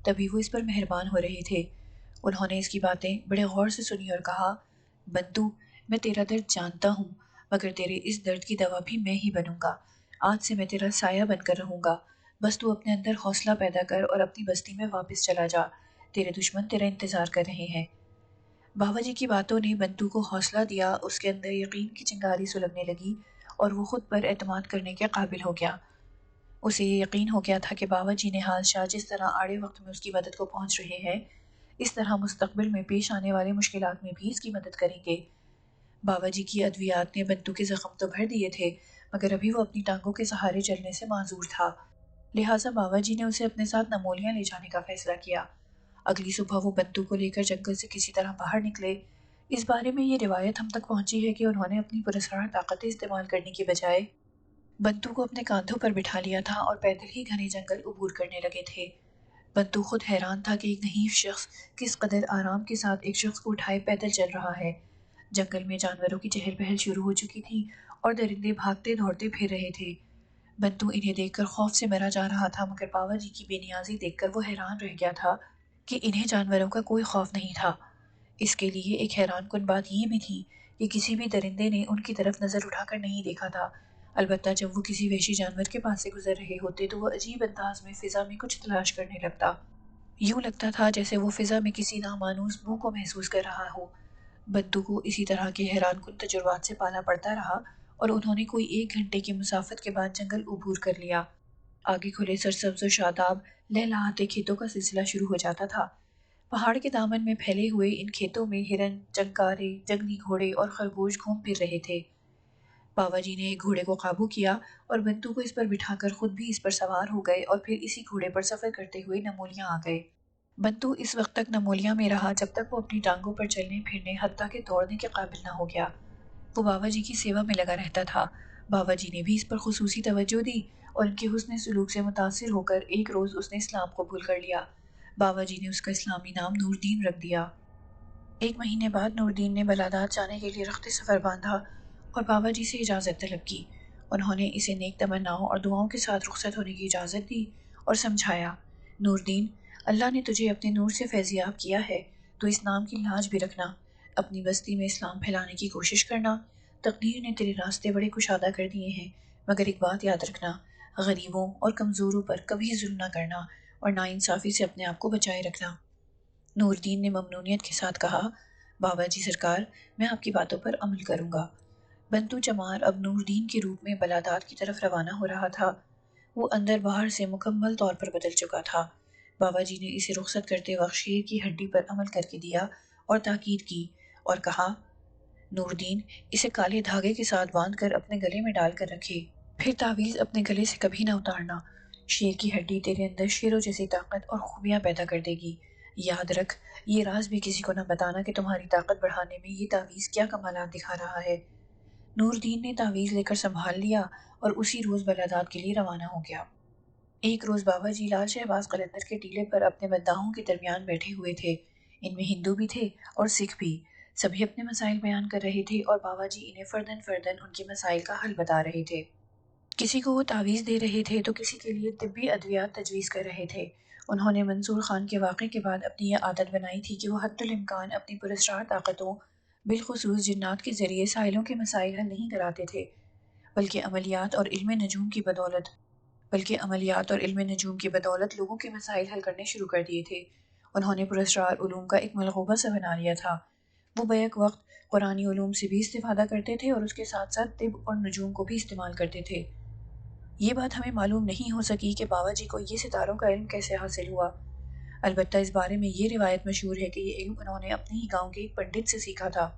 تبھی وہ اس پر مہربان ہو رہے تھے۔ انہوں نے اس کی باتیں بڑے غور سے سنی اور کہا، بنتو، میں تیرا درد جانتا ہوں، مگر تیرے اس درد کی دوا بھی میں ہی بنوں گا۔ آج سے میں تیرا سایہ بن کر رہوں گا، بس تو اپنے اندر حوصلہ پیدا کر اور اپنی بستی میں واپس چلا جا، تیرے دشمن تیرا انتظار کر رہے ہیں۔ بابا جی کی باتوں نے بنتو کو حوصلہ دیا، اس کے اندر یقین کی چنگاری سلگنے لگی اور وہ خود پر اعتماد کرنے کے قابل ہو گیا۔ اسے یہ یقین ہو گیا تھا کہ بابا جی نہال شاہ جس طرح آڑے وقت میں اس کی مدد کو پہنچ رہے ہیں، اس طرح مستقبل میں پیش آنے والے مشکلات میں بھی اس کی مدد کریں گے۔ بابا جی کی ادویات نے بنتو کے زخم تو بھر دیے تھے، مگر ابھی وہ اپنی ٹانگوں کے سہارے چلنے سے معذور تھا، لہٰذا بابا جی نے اسے اپنے ساتھ نمولیاں لے جانے کا فیصلہ کیا۔ اگلی صبح وہ بنتو کو لے کر جنگل سے کسی طرح باہر نکلے۔ اس بارے میں یہ روایت ہم تک پہنچی ہے کہ انہوں نے اپنی پراسرار طاقتیں استعمال کرنے کی بجائے بنتو کو اپنے کاندھوں پر بٹھا لیا تھا اور پیدل ہی گھنے جنگل عبور کرنے لگے تھے۔ بنتو خود حیران تھا کہ ایک نحیف شخص کس قدر آرام کے ساتھ ایک شخص کو اٹھائے پیدل چل رہا ہے۔ جنگل میں جانوروں کی چہل پہل شروع ہو چکی تھی اور درندے بھاگتے دوڑتے پھر رہے تھے۔ بنتو انہیں دیکھ کر خوف سے مرا جا رہا تھا، مگر بابا جی کی بے نیازی دیکھ کر وہ حیران رہ گیا تھا کہ انہیں جانوروں کا کوئی خوف نہیں تھا۔ اس کے لیے ایک حیران کن بات یہ بھی تھی کہ کسی بھی درندے نے ان کی طرف نظر اٹھا کر نہیں دیکھا تھا، البتہ جب وہ کسی وحشی جانور کے پاس سے گزر رہے ہوتے تو وہ عجیب انداز میں فضا میں کچھ تلاش کرنے لگتا، یوں لگتا تھا جیسے وہ فضا میں کسی نامانوس بو کو محسوس کر رہا ہو۔ بنتو کو اسی طرح کے حیران کن تجربات سے پالا پڑتا رہا اور انہوں نے کوئی 1 گھنٹے کی مسافت کے بعد جنگل عبور کر لیا۔ آگے کھلے سرسبز و شاداب لہلہاتے کھیتوں کا سلسلہ شروع ہو جاتا تھا۔ پہاڑ کے دامن میں پھیلے ہوئے ان کھیتوں میں ہرن، چنکارے، جنگلی گھوڑے اور خرگوش گھوم پھر رہے تھے۔ بابا جی نے ایک گھوڑے کو قابو کیا اور بنتو کو اس پر بٹھا کر خود بھی اس پر سوار ہو گئے اور پھر اسی گھوڑے پر سفر کرتے ہوئے نمولیاں آ گئے۔ بنتو اس وقت تک نمولیاں میں رہا جب تک وہ اپنی ٹانگوں پر چلنے پھرنے حتیٰ کہ دوڑنے کے قابل نہ ہو گیا۔ وہ بابا جی کی سیوا میں لگا رہتا تھا۔ بابا جی نے بھی اس پر خصوصی توجہ دی اور ان کے حسن سلوک سے متاثر ہو کر ایک روز اس نے اسلام قبول کر لیا۔ بابا جی نے اس کا اسلامی نام نوردین رکھ دیا۔ 1 مہینے بعد نوردین نے بلادات جانے کے لیے رخت سفر باندھا اور بابا جی سے اجازت طلب کی۔ انہوں نے اسے نیک تمناؤں اور دعاؤں کے ساتھ رخصت ہونے کی اجازت دی اور سمجھایا، نور دین، اللہ نے تجھے اپنے نور سے فیضیاب کیا ہے، تو اس نام کی لاج بھی رکھنا، اپنی بستی میں اسلام پھیلانے کی کوشش کرنا۔ تقدیر نے تیرے راستے بڑے کشادہ کر دیے ہیں، مگر ایک بات یاد رکھنا، غریبوں اور کمزوروں پر کبھی ظلم نہ کرنا اور ناانصافی سے اپنے آپ کو بچائے رکھنا۔ نور دین نے ممنونیت کے ساتھ کہا، بابا جی سرکار، میں آپ کی باتوں پر عمل کروں گا۔ بنتو چمار اب نور دین کے روپ میں بلادات کی طرف روانہ ہو رہا تھا۔ وہ اندر باہر سے مکمل طور پر بدل چکا تھا۔ بابا جی نے اسے رخصت کرتے وقت شیر کی ہڈی پر عمل کر کے دیا اور تاکید کی اور کہا، نور دین، اسے کالے دھاگے کے ساتھ باندھ کر اپنے گلے میں ڈال کر رکھے، پھر تعویذ اپنے گلے سے کبھی نہ اتارنا۔ شیر کی ہڈی تیرے اندر شیروں جیسی طاقت اور خوبیاں پیدا کر دے گی۔ یاد رکھ، یہ راز بھی کسی کو نہ بتانا کہ تمہاری طاقت بڑھانے میں یہ تعویذ کیا کمالات دکھا رہا ہے۔ نور دین نے تعویذ لے کر سنبھال لیا اور اسی روز بلادات کے لیے روانہ ہو گیا۔ ایک روز بابا جی لال شہباز قلندر کے ٹیلے پر اپنے مداحوں کے درمیان بیٹھے ہوئے تھے۔ ان میں ہندو بھی تھے اور سکھ بھی۔ سبھی اپنے مسائل بیان کر رہے تھے اور بابا جی انہیں فرداً فرداً ان کے مسائل کا حل بتا رہے تھے۔ کسی کو وہ تعویذ دے رہے تھے تو کسی کے لیے طبی ادویات تجویز کر رہے تھے۔ انہوں نے منصور خان کے واقعے کے بعد اپنی یہ عادت بنائی تھی کہ وہ حتی الامکان اپنی پراسرار طاقتوں، بالخصوص جنات کے ذریعے سائلوں کے مسائل حل نہیں کراتے تھے، بلکہ عملیات اور علم نجوم کی بدولت لوگوں کے مسائل حل کرنے شروع کر دیے تھے۔ انہوں نے پراسرار علوم کا ایک ملغوبہ سا بنا لیا تھا۔ وہ بیک وقت قرآنی علوم سے بھی استفادہ کرتے تھے اور اس کے ساتھ ساتھ طب اور نجوم کو بھی استعمال کرتے تھے۔ یہ بات ہمیں معلوم نہیں ہو سکی کہ بابا جی کو یہ ستاروں کا علم کیسے حاصل ہوا۔ البتہ اس بارے میں یہ روایت مشہور ہے کہ یہ علم انہوں نے اپنے ہی گاؤں کے ایک پنڈت سے سیکھا تھا۔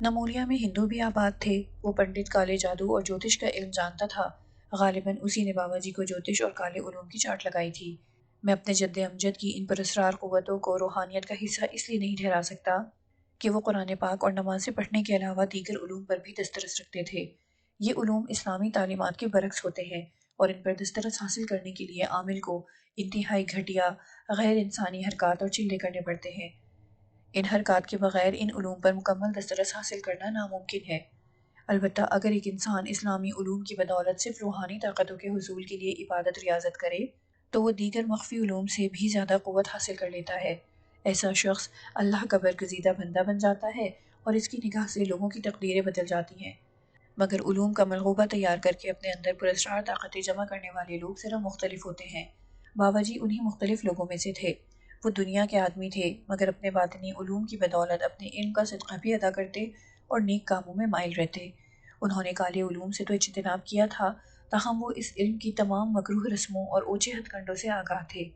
نمولیا میں ہندو بھی آباد تھے۔ وہ پنڈت کالے جادو اور جوتش کا علم جانتا تھا۔ غالباً اسی نے بابا جی کو جوتش اور کالے علوم کی چاٹ لگائی تھی۔ میں اپنے جد امجد کی ان پراسرار قوتوں کو روحانیت کا حصہ اس لیے نہیں ٹھہرا سکتا کہ وہ قرآن پاک اور نمازیں پڑھنے کے علاوہ دیگر علوم پر بھی دسترس رکھتے تھے۔ یہ علوم اسلامی تعلیمات کے برعکس ہوتے ہیں اور ان پر دسترس حاصل کرنے کے لیے عامل کو انتہائی گھٹیا، غیر انسانی حرکات اور چلے کرنے پڑتے ہیں۔ ان حرکات کے بغیر ان علوم پر مکمل دسترس حاصل کرنا ناممکن ہے۔ البتہ اگر ایک انسان اسلامی علوم کی بدولت صرف روحانی طاقتوں کے حصول کے لیے عبادت ریاضت کرے تو وہ دیگر مخفی علوم سے بھی زیادہ قوت حاصل کر لیتا ہے۔ ایسا شخص اللہ کا برگزیدہ بندہ بن جاتا ہے اور اس کی نگاہ سے لوگوں کی تقدیریں بدل جاتی ہیں۔ مگر علوم کا ملغوبہ تیار کر کے اپنے اندر پراسرار طاقتیں جمع کرنے والے لوگ ذرا مختلف ہوتے ہیں۔ بابا جی انہی مختلف لوگوں میں سے تھے۔ وہ دنیا کے آدمی تھے مگر اپنے باطنی علوم کی بدولت اپنے علم کا صدقہ بھی ادا کرتے اور نیک کاموں میں مائل رہتے۔ انہوں نے کالے علوم سے تو اجتناب کیا تھا، تاہم وہ اس علم کی تمام مکروہ رسموں اور اوچھے ہتھ کنڈوں سے آگاہ تھے۔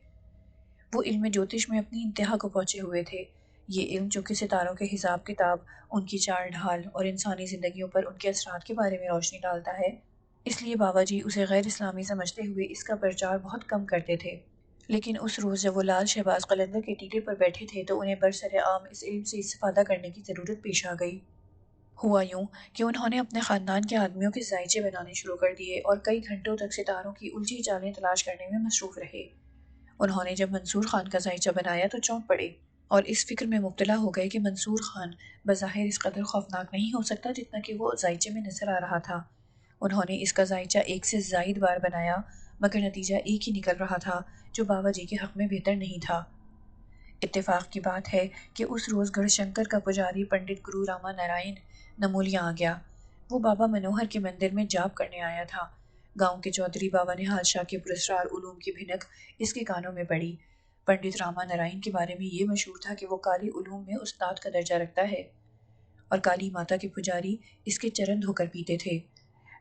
وہ علم جوتش میں اپنی انتہا کو پہنچے ہوئے تھے۔ یہ علم چونکہ ستاروں کے حساب کتاب، ان کی چال ڈھال اور انسانی زندگیوں پر ان کے اثرات کے بارے میں روشنی ڈالتا ہے، اس لیے بابا جی اسے غیر اسلامی سمجھتے ہوئے اس کا پرچار بہت کم کرتے تھے۔ لیکن اس روز جب وہ لال شہباز قلندر کے ٹیلے پر بیٹھے تھے تو انہیں برسر عام اس علم سے استفادہ کرنے کی ضرورت پیش آ گئی۔ ہوا یوں کہ انہوں نے اپنے خاندان کے آدمیوں کے زائچے بنانے شروع کر دیے اور کئی گھنٹوں تک ستاروں کی الجھی چالیں تلاش کرنے میں مصروف رہے۔ انہوں نے جب منصور خان کا زائچہ بنایا تو چونک پڑے اور اس فکر میں مبتلا ہو گئے کہ منصور خان بظاہر اس قدر خوفناک نہیں ہو سکتا جتنا کہ وہ زائچے میں نظر آ رہا تھا۔ انہوں نے اس کا زائچہ ایک سے زائد بار بنایا مگر نتیجہ ایک ہی نکل رہا تھا جو بابا جی کے حق میں بہتر نہیں تھا۔ اتفاق کی بات ہے کہ اس روز گڑھ شنکر کا پجاری پنڈت گرو راما نارائن نمولیا آ گیا۔ وہ بابا منوہر کے مندر میں جاپ کرنے آیا تھا۔ گاؤں کے چودھری بابا نہال شاہ کے پراسرار علوم کی بھنک اس کے کانوں میں پڑی۔ پنڈت راما نارائن کے بارے میں یہ مشہور تھا کہ وہ کالی علوم میں استاد کا درجہ رکھتا ہے اور کالی ماتا کے پجاری اس کے چرن دھو کر پیتے تھے۔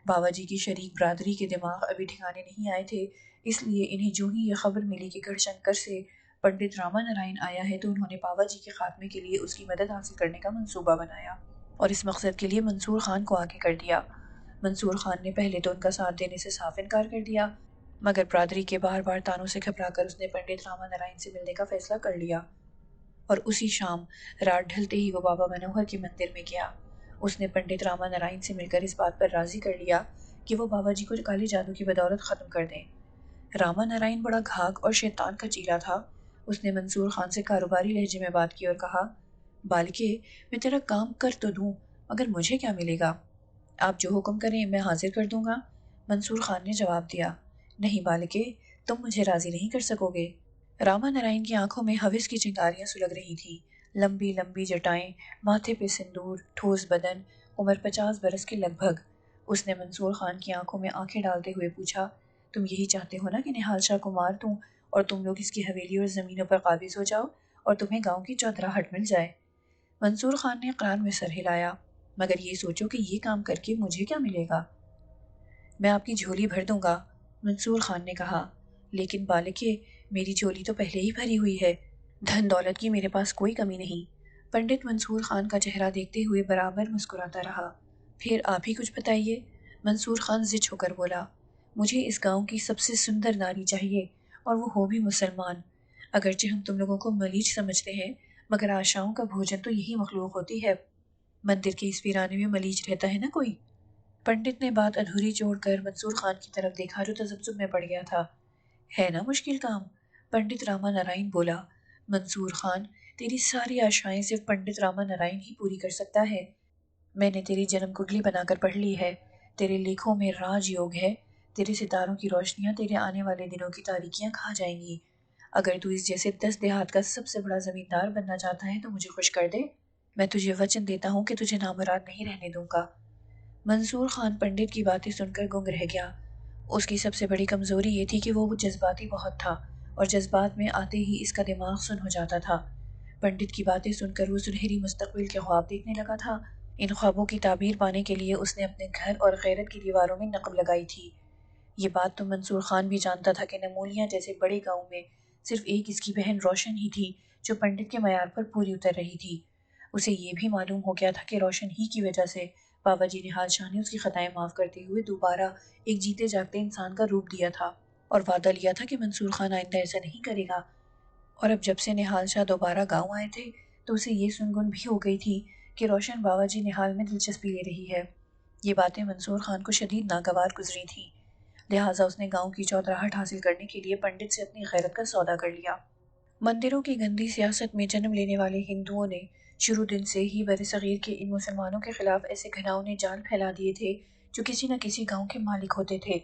بابا جی کی شریک برادری کے دماغ ابھی ٹھکانے نہیں آئے تھے، اس لیے انہیں جو ہی یہ خبر ملی کہ گڑھ شنکر سے پنڈت راما نارائن آیا ہے تو انہوں نے بابا جی کے خاتمے کے لیے اس کی مدد حاصل کرنے کا منصوبہ بنایا اور اس مقصد کے لیے منصور خان کو آگے کر دیا۔ منصور خان نے پہلے تو ان کا ساتھ دینے سے صاف انکار کر دیا مگر برادری کے بار بار تانوں سے گھبرا کر اس نے پنڈت راما نارائن سے ملنے کا فیصلہ کر لیا اور اسی شام رات ڈھلتے ہی وہ بابا منوہر کے مندر میں گیا۔ اس نے پنڈت راما نارائن سے مل کر اس بات پر راضی کر لیا کہ وہ بابا جی کو کالے جادو کی بدولت ختم کر دیں۔ راما نارائن بڑا گھاگ اور شیطان کا چیلا تھا۔ اس نے منصور خان سے کاروباری لہجے میں بات کی اور کہا، بالکہ میں تیرا کام کر تو دوں مگر مجھے کیا ملے گا؟ آپ جو حکم کریں میں حاضر کر دوں گا منصور خان نے جواب دیا، نہیں بالکے، تم مجھے راضی نہیں کر سکو گے۔ راما نارائن کی آنکھوں میں ہوس کی چنگاریاں سلگ رہی تھیں، لمبی لمبی جٹائیں، ماتھے پہ سندور، ٹھوس بدن، عمر 50 برس کے لگ بھگ۔ اس نے منصور خان کی آنکھوں میں آنکھیں ڈالتے ہوئے پوچھا، تم یہی چاہتے ہو نا کہ نہال شاہ کو مار دوں اور تم لوگ اس کی حویلی اور زمینوں پر قابض ہو جاؤ اور تمہیں گاؤں کی چودراہٹ مل جائے؟ منصور خان نے اقرار میں سر ہلایا، مگر یہ سوچو کہ یہ کام کر کے مجھے کیا ملے گا؟ میں آپ کی جھولی بھر دوں گا، منصور خان نے کہا، لیکن بالکے، میری جھولی تو پہلے ہی بھری ہوئی ہے، دھن دولت کی میرے پاس کوئی کمی نہیں۔ پنڈت منصور خان کا چہرہ دیکھتے ہوئے برابر مسکراتا رہا۔ پھر آپ ہی کچھ بتائیے، منصور خان زچ ہو کر بولا، مجھے اس گاؤں کی سب سے سندر ناری چاہیے، اور وہ ہو بھی مسلمان۔ اگرچہ ہم تم لوگوں کو ملیچ سمجھتے ہیں، مگر آشاؤں کا بھوجن تو یہی مخلوق ہوتی ہے۔ مندر کے اس ویرانے میں ملیچ رہتا ہے نا کوئی؟ پنڈت نے بات ادھوری چھوڑ کر منصور خان کی طرف دیکھا جو تذبذب میں پڑ گیا تھا۔ ہے نا مشکل کام؟ پنڈت راما نارائن بولا۔ منصور خان، تیری ساری آشائیں صرف پنڈت راما نارائن ہی پوری کر سکتا ہے۔ میں نے تیری جنم کنڈلی بنا کر پڑھ لی ہے، تیرے لیکھوں میں راج یوگ ہے، تیرے ستاروں کی روشنیاں تیرے آنے والے دنوں کی تاریکیاں کھا جائیں گی۔ اگر تو اس جیسے 10 دیہات کا سب سے بڑا زمیندار بننا چاہتا ہے تو مجھے خوش کر دے، میں تجھے وچن دیتا ہوں کہ تجھے نامراد نہیں رہنے دوں گا۔ منصور خان پنڈت کی باتیں سن کر گنگ رہ گیا۔ اس کی سب سے بڑی کمزوری یہ تھی کہ وہ جذباتی بہت تھا، اور جذبات میں آتے ہی اس کا دماغ سن ہو جاتا تھا۔ پنڈت کی باتیں سن کر وہ سنہری مستقبل کے خواب دیکھنے لگا تھا۔ ان خوابوں کی تعبیر پانے کے لیے اس نے اپنے گھر اور غیرت کی دیواروں میں نقب لگائی تھی۔ یہ بات تو منصور خان بھی جانتا تھا کہ نمولیاں جیسے بڑے گاؤں میں صرف ایک اس کی بہن روشن ہی تھی جو پنڈت کے معیار پر پوری اتر رہی تھی۔ اسے یہ بھی معلوم ہو گیا تھا کہ روشن ہی کی وجہ سے بابا جی نہال شاہ نے اس کی خطائیں معاف کرتے ہوئے دوبارہ ایک جیتے جاگتے انسان کا روپ دیا تھا، اور وعدہ لیا تھا کہ منصور خان آئندہ ایسا نہیں کرے گا۔ اور اب جب سے نہال شاہ دوبارہ گاؤں آئے تھے تو اسے یہ سنگن بھی ہو گئی تھی کہ روشن بابا جی نہال میں دلچسپی لے رہی ہے۔ یہ باتیں منصور خان کو شدید ناگوار گزری تھیں، لہٰذا اس نے گاؤں کی چودراہٹ حاصل کرنے کے لیے پنڈت سے اپنی غیرت کا سودا کر لیا۔ مندروں کی گندی سیاست میں جنم لینے والے ہندوؤں نے شروع دن سے ہی برصغیر کے ان مسلمانوں کے خلاف ایسے گھناؤنے جال پھیلا دیے تھے جو کسی نہ کسی گاؤں کے مالک ہوتے تھے۔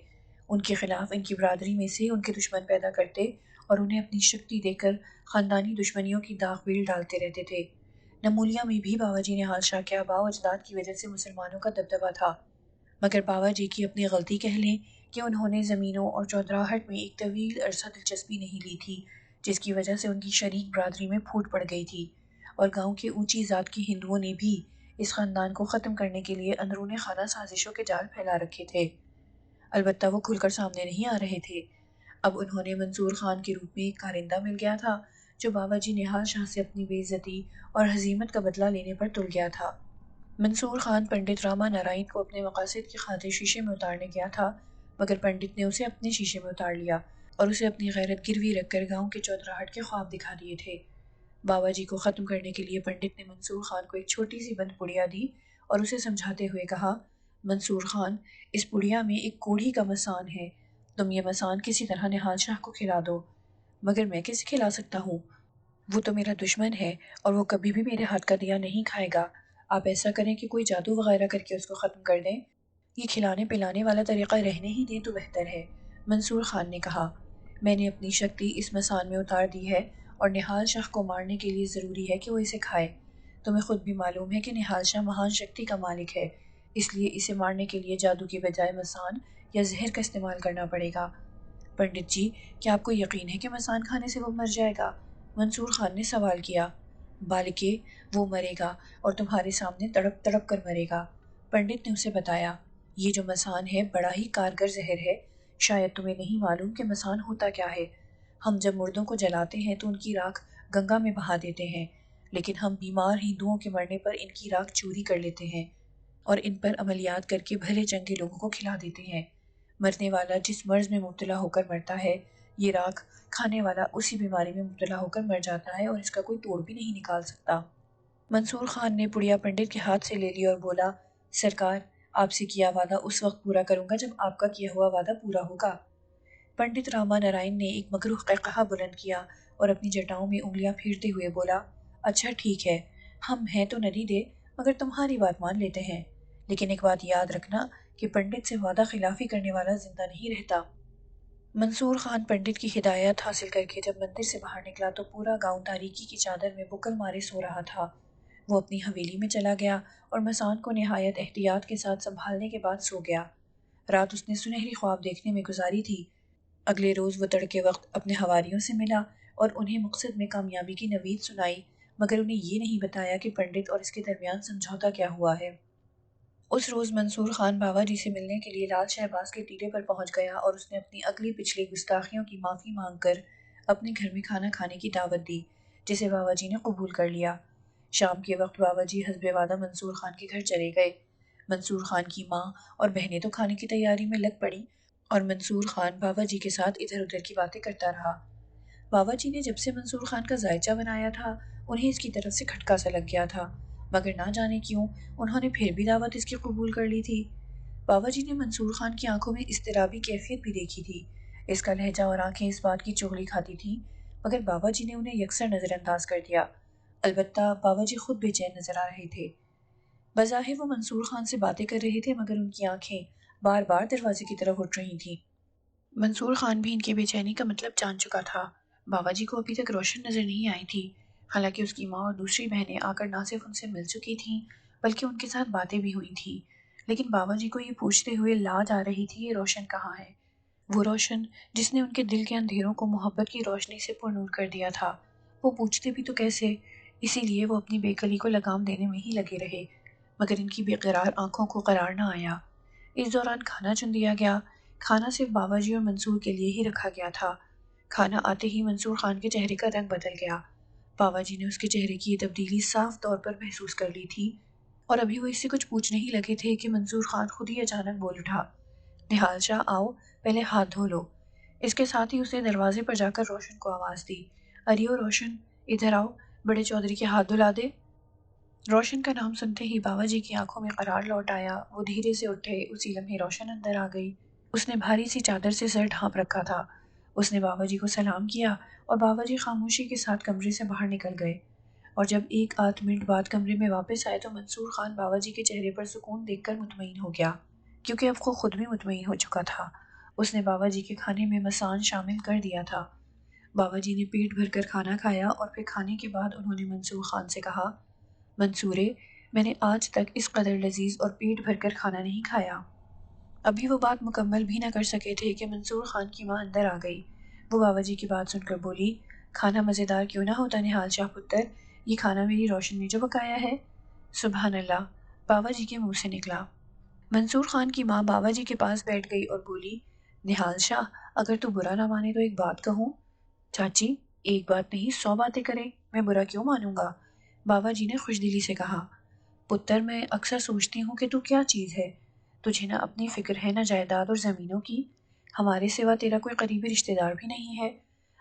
ان کے خلاف ان کی برادری میں سے ان کے دشمن پیدا کرتے اور انہیں اپنی شکتی دے کر خاندانی دشمنیوں کی داغ بیل ڈالتے رہتے تھے۔ نمولیا میں بھی بابا جی نہال شاہ کے آباء و اجداد کی وجہ سے مسلمانوں کا دبدبہ تھا، مگر بابا جی کی اپنی غلطی کہہ لیں کہ انہوں نے زمینوں اور چودراہٹ میں ایک طویل عرصہ دلچسپی نہیں لی تھی، جس کی وجہ سے ان کی شریک برادری میں پھوٹ پڑ گئی تھی، اور گاؤں کے اونچی ذات کے ہندوؤں نے بھی اس خاندان کو ختم کرنے کے لیے اندرون خانہ سازشوں کے جال پھیلا رکھے تھے۔ البتہ وہ کھل کر سامنے نہیں آ رہے تھے۔ اب انہوں نے منصور خان کے روپ میں ایک کارندہ مل گیا تھا جو بابا جی نہال شاہ سے اپنی بے عزتی اور ہزیمت کا بدلہ لینے پر تل گیا تھا۔ منصور خان پنڈت راما نارائن کو اپنے مقاصد کی خاطر شیشے میں اتارنے گیا تھا، مگر پنڈت نے اسے اپنے شیشے میں اتار لیا اور اسے اپنی غیرت گروی رکھ کر گاؤں کے چودراہٹ کے خواب دکھا دیے تھے۔ بابا جی کو ختم کرنے کے لیے پنڈت نے منصور خان کو ایک چھوٹی سی بند پڑیا دی اور اسے سمجھاتے ہوئے کہا، منصور خان، اس پڑیا میں ایک کوڑھی کا مسان ہے، تم یہ مسان کسی طرح نہال شاہ کو کھلا دو۔ مگر میں کیسے کھلا سکتا ہوں؟ وہ تو میرا دشمن ہے اور وہ کبھی بھی میرے ہاتھ کا دیا نہیں کھائے گا۔ آپ ایسا کریں کہ کوئی جادو وغیرہ کر کے اس کو ختم کر دیں، یہ کھلانے پلانے والا طریقہ رہنے ہی دیں تو بہتر ہے۔ منصور خان نے کہا، میں نے اپنی شکتی اس مسان میں اتار دی ہے اور نہال شاہ کو مارنے کے لیے ضروری ہے کہ وہ اسے کھائے۔ تمہیں خود بھی معلوم ہے کہ نہال شاہ مہان شکتی کا مالک ہے، اس لیے اسے مارنے کے لیے جادو کی بجائے مسان یا زہر کا استعمال کرنا پڑے گا۔ پنڈت جی، کیا آپ کو یقین ہے کہ مسان کھانے سے وہ مر جائے گا؟ منصور خان نے سوال کیا۔ بالکہ، وہ مرے گا اور تمہارے سامنے تڑپ تڑپ کر مرے گا۔ پنڈت نے اسے بتایا، یہ جو مسان ہے بڑا ہی کارگر زہر ہے، شاید تمہیں نہیں معلوم کہ مسان ہوتا کیا ہے۔ ہم جب مردوں کو جلاتے ہیں تو ان کی راکھ گنگا میں بہا دیتے ہیں، لیکن ہم بیمار ہندوؤں کے مرنے پر ان کی راکھ چوری کر لیتے ہیں اور ان پر عملیات کر کے بھلے چنگے لوگوں کو کھلا دیتے ہیں۔ مرنے والا جس مرض میں مبتلا ہو کر مرتا ہے، یہ راکھ کھانے والا اسی بیماری میں مبتلا ہو کر مر جاتا ہے اور اس کا کوئی توڑ بھی نہیں نکال سکتا۔ منصور خان نے پڑیا پنڈت کے ہاتھ سے لے لی اور بولا، سرکار، آپ سے کیا وعدہ اس وقت پورا کروں گا جب آپ کا کیا ہوا وعدہ پورا ہوگا۔ پنڈت راما نارائن نے ایک مکروہ قہقہہ بلند کیا اور اپنی جٹاؤں میں انگلیاں پھیرتے ہوئے بولا، اچھا ٹھیک ہے، ہم ہیں تو ندی دے، مگر تمہاری بات مان لیتے ہیں، لیکن ایک بات یاد رکھنا کہ پنڈت سے وعدہ خلافی کرنے والا زندہ نہیں رہتا۔ منصور خان پنڈت کی ہدایت حاصل کر کے جب مندر سے باہر نکلا تو پورا گاؤں تاریکی کی چادر میں بکل مارے سو رہا تھا۔ وہ اپنی حویلی میں چلا گیا اور مسان کو نہایت احتیاط کے ساتھ سنبھالنے کے بعد سو گیا۔ رات اس نے سنہری خواب دیکھنے میں گزاری تھی۔ اگلے روز وہ تڑکے وقت اپنے حواریوں سے ملا اور انہیں مقصد میں کامیابی کی نوید سنائی، مگر انہیں یہ نہیں بتایا کہ پنڈت اور اس کے درمیان سمجھوتا کیا ہوا ہے۔ اس روز منصور خان باوا جی سے ملنے کے لیے لال شہباز کے ٹیلے پر پہنچ گیا اور اس نے اپنی اگلی پچھلی گستاخیوں کی معافی مانگ کر اپنے گھر میں کھانا کھانے کی دعوت دی، جسے باوا جی نے قبول کر لیا۔ شام کے وقت باوا جی حسب وعدہ منصور خان کے گھر چلے گئے۔ منصور خان کی ماں اور بہنیں تو کھانے کی تیاری میں لگ پڑی اور منصور خان باوا جی کے ساتھ ادھر ادھر کی باتیں کرتا رہا۔ باوا جی نے جب سے منصور خان کا ذائچہ بنایا تھا انہیں اس کی طرف سے کھٹکا سا لگ گیا تھا، مگر نہ جانے کیوں انہوں نے پھر بھی دعوت اس کی قبول کر لی تھی۔ باوا جی نے منصور خان کی آنکھوں میں اضطرابی کیفیت بھی دیکھی تھی۔ اس کا لہجہ اور آنکھیں اس بات کی چغلی کھاتی تھیں، مگر باوا جی نے انہیں یکسر نظر انداز کر دیا۔ البتہ باوا جی خود بے چین نظر آ رہے تھے۔ بظاہر وہ منصور خان سے باتیں کر رہے تھے، مگر ان کی آنکھیں بار بار دروازے کی طرف اٹھ رہی تھیں۔ منصور خان بھی ان کی بے چینی کا مطلب جان چکا تھا۔ باوا جی کو ابھی تک روشن نظر نہیں آئی تھی، حالانکہ اس کی ماں اور دوسری بہنیں آ کر نہ صرف ان سے مل چکی تھیں بلکہ ان کے ساتھ باتیں بھی ہوئی تھیں، لیکن باوا جی کو یہ پوچھتے ہوئے لاج آ رہی تھی، یہ روشن کہاں ہے؟ وہ روشن جس نے ان کے دل کے اندھیروں کو محبت کی روشنی سے پر نور کر دیا تھا۔ وہ پوچھتے بھی تو کیسے؟ اسی لیے وہ اپنی بے کلی کو لگام دینے میں ہی لگے رہے، مگر ان کی بے قرار آنکھوں کو قرار نہ آیا۔ اس دوران کھانا چن دیا گیا۔ کھانا صرف باوا جی اور منصور کے لیے ہی رکھا گیا تھا۔ کھانا آتے ہی منصور خان کے چہرے کا رنگ بدل گیا۔ باوا جی نے اس کے چہرے کی یہ تبدیلی صاف طور پر محسوس کر لی تھی، اور ابھی وہ اس سے کچھ پوچھنے ہی لگے تھے کہ منصور خان خود ہی اچانک بول اٹھا، نہال شاہ آؤ، پہلے ہاتھ دھو لو۔ اس کے ساتھ ہی اسے دروازے پر جا کر روشن کو آواز دی، اریو روشن، ادھر آؤ، بڑے چودھری کے ہاتھ دھلا دے۔ روشن کا نام سنتے ہی باوا جی کی آنکھوں میں قرار لوٹ آیا۔ وہ دھیرے سے اٹھے، اسی لمحے روشن اندر آ گئی۔ اس نے بھاری سی چادر سے سر ڈھانپ رکھا تھا۔ اس نے باوا جی کو سلام کیا اور باوا جی خاموشی کے ساتھ کمرے سے باہر نکل گئے، اور جب ایک آدھ منٹ بعد کمرے میں واپس آئے تو منصور خان باوا جی کے چہرے پر سکون دیکھ کر مطمئن ہو گیا، کیونکہ اب وہ خود بھی مطمئن ہو چکا تھا۔ اس نے باوا جی کے کھانے میں مسان شامل کر دیا تھا۔ باوا جی نے پیٹ بھر کر کھانا کھایا اور پھر کھانے کے بعد انہوں نے منصور خان سے کہا، منصورے، میں نے آج تک اس قدر لذیذ اور پیٹ بھر کر کھانا نہیں کھایا۔ ابھی وہ بات مکمل بھی نہ کر سکے تھے کہ منصور خان کی ماں اندر آ گئی۔ وہ باوا جی کی بات سن کر بولی، کھانا مزیدار کیوں نہ ہوتا نہال شاہ پتر، یہ کھانا میری روشن نے جو پکایا ہے۔ سبحان اللہ، باوا جی کے منہ سے نکلا۔ منصور خان کی ماں باوا جی کے پاس بیٹھ گئی اور بولی، نہال شاہ، اگر تو برا نہ مانے تو ایک بات کہوں؟ چاچی، ایک بات نہیں 100 باتیں کرے، میں برا کیوں مانوں گا؟ باوا جی نے خوش دلی سے کہا، پتر، میں اکثر سوچتی ہوں کہ تو کیا چیز ہے؟ تجھے نہ اپنی فکر ہے نہ جائیداد اور زمینوں کی۔ ہمارے سوا تیرا کوئی قریبی رشتہ دار بھی نہیں ہے۔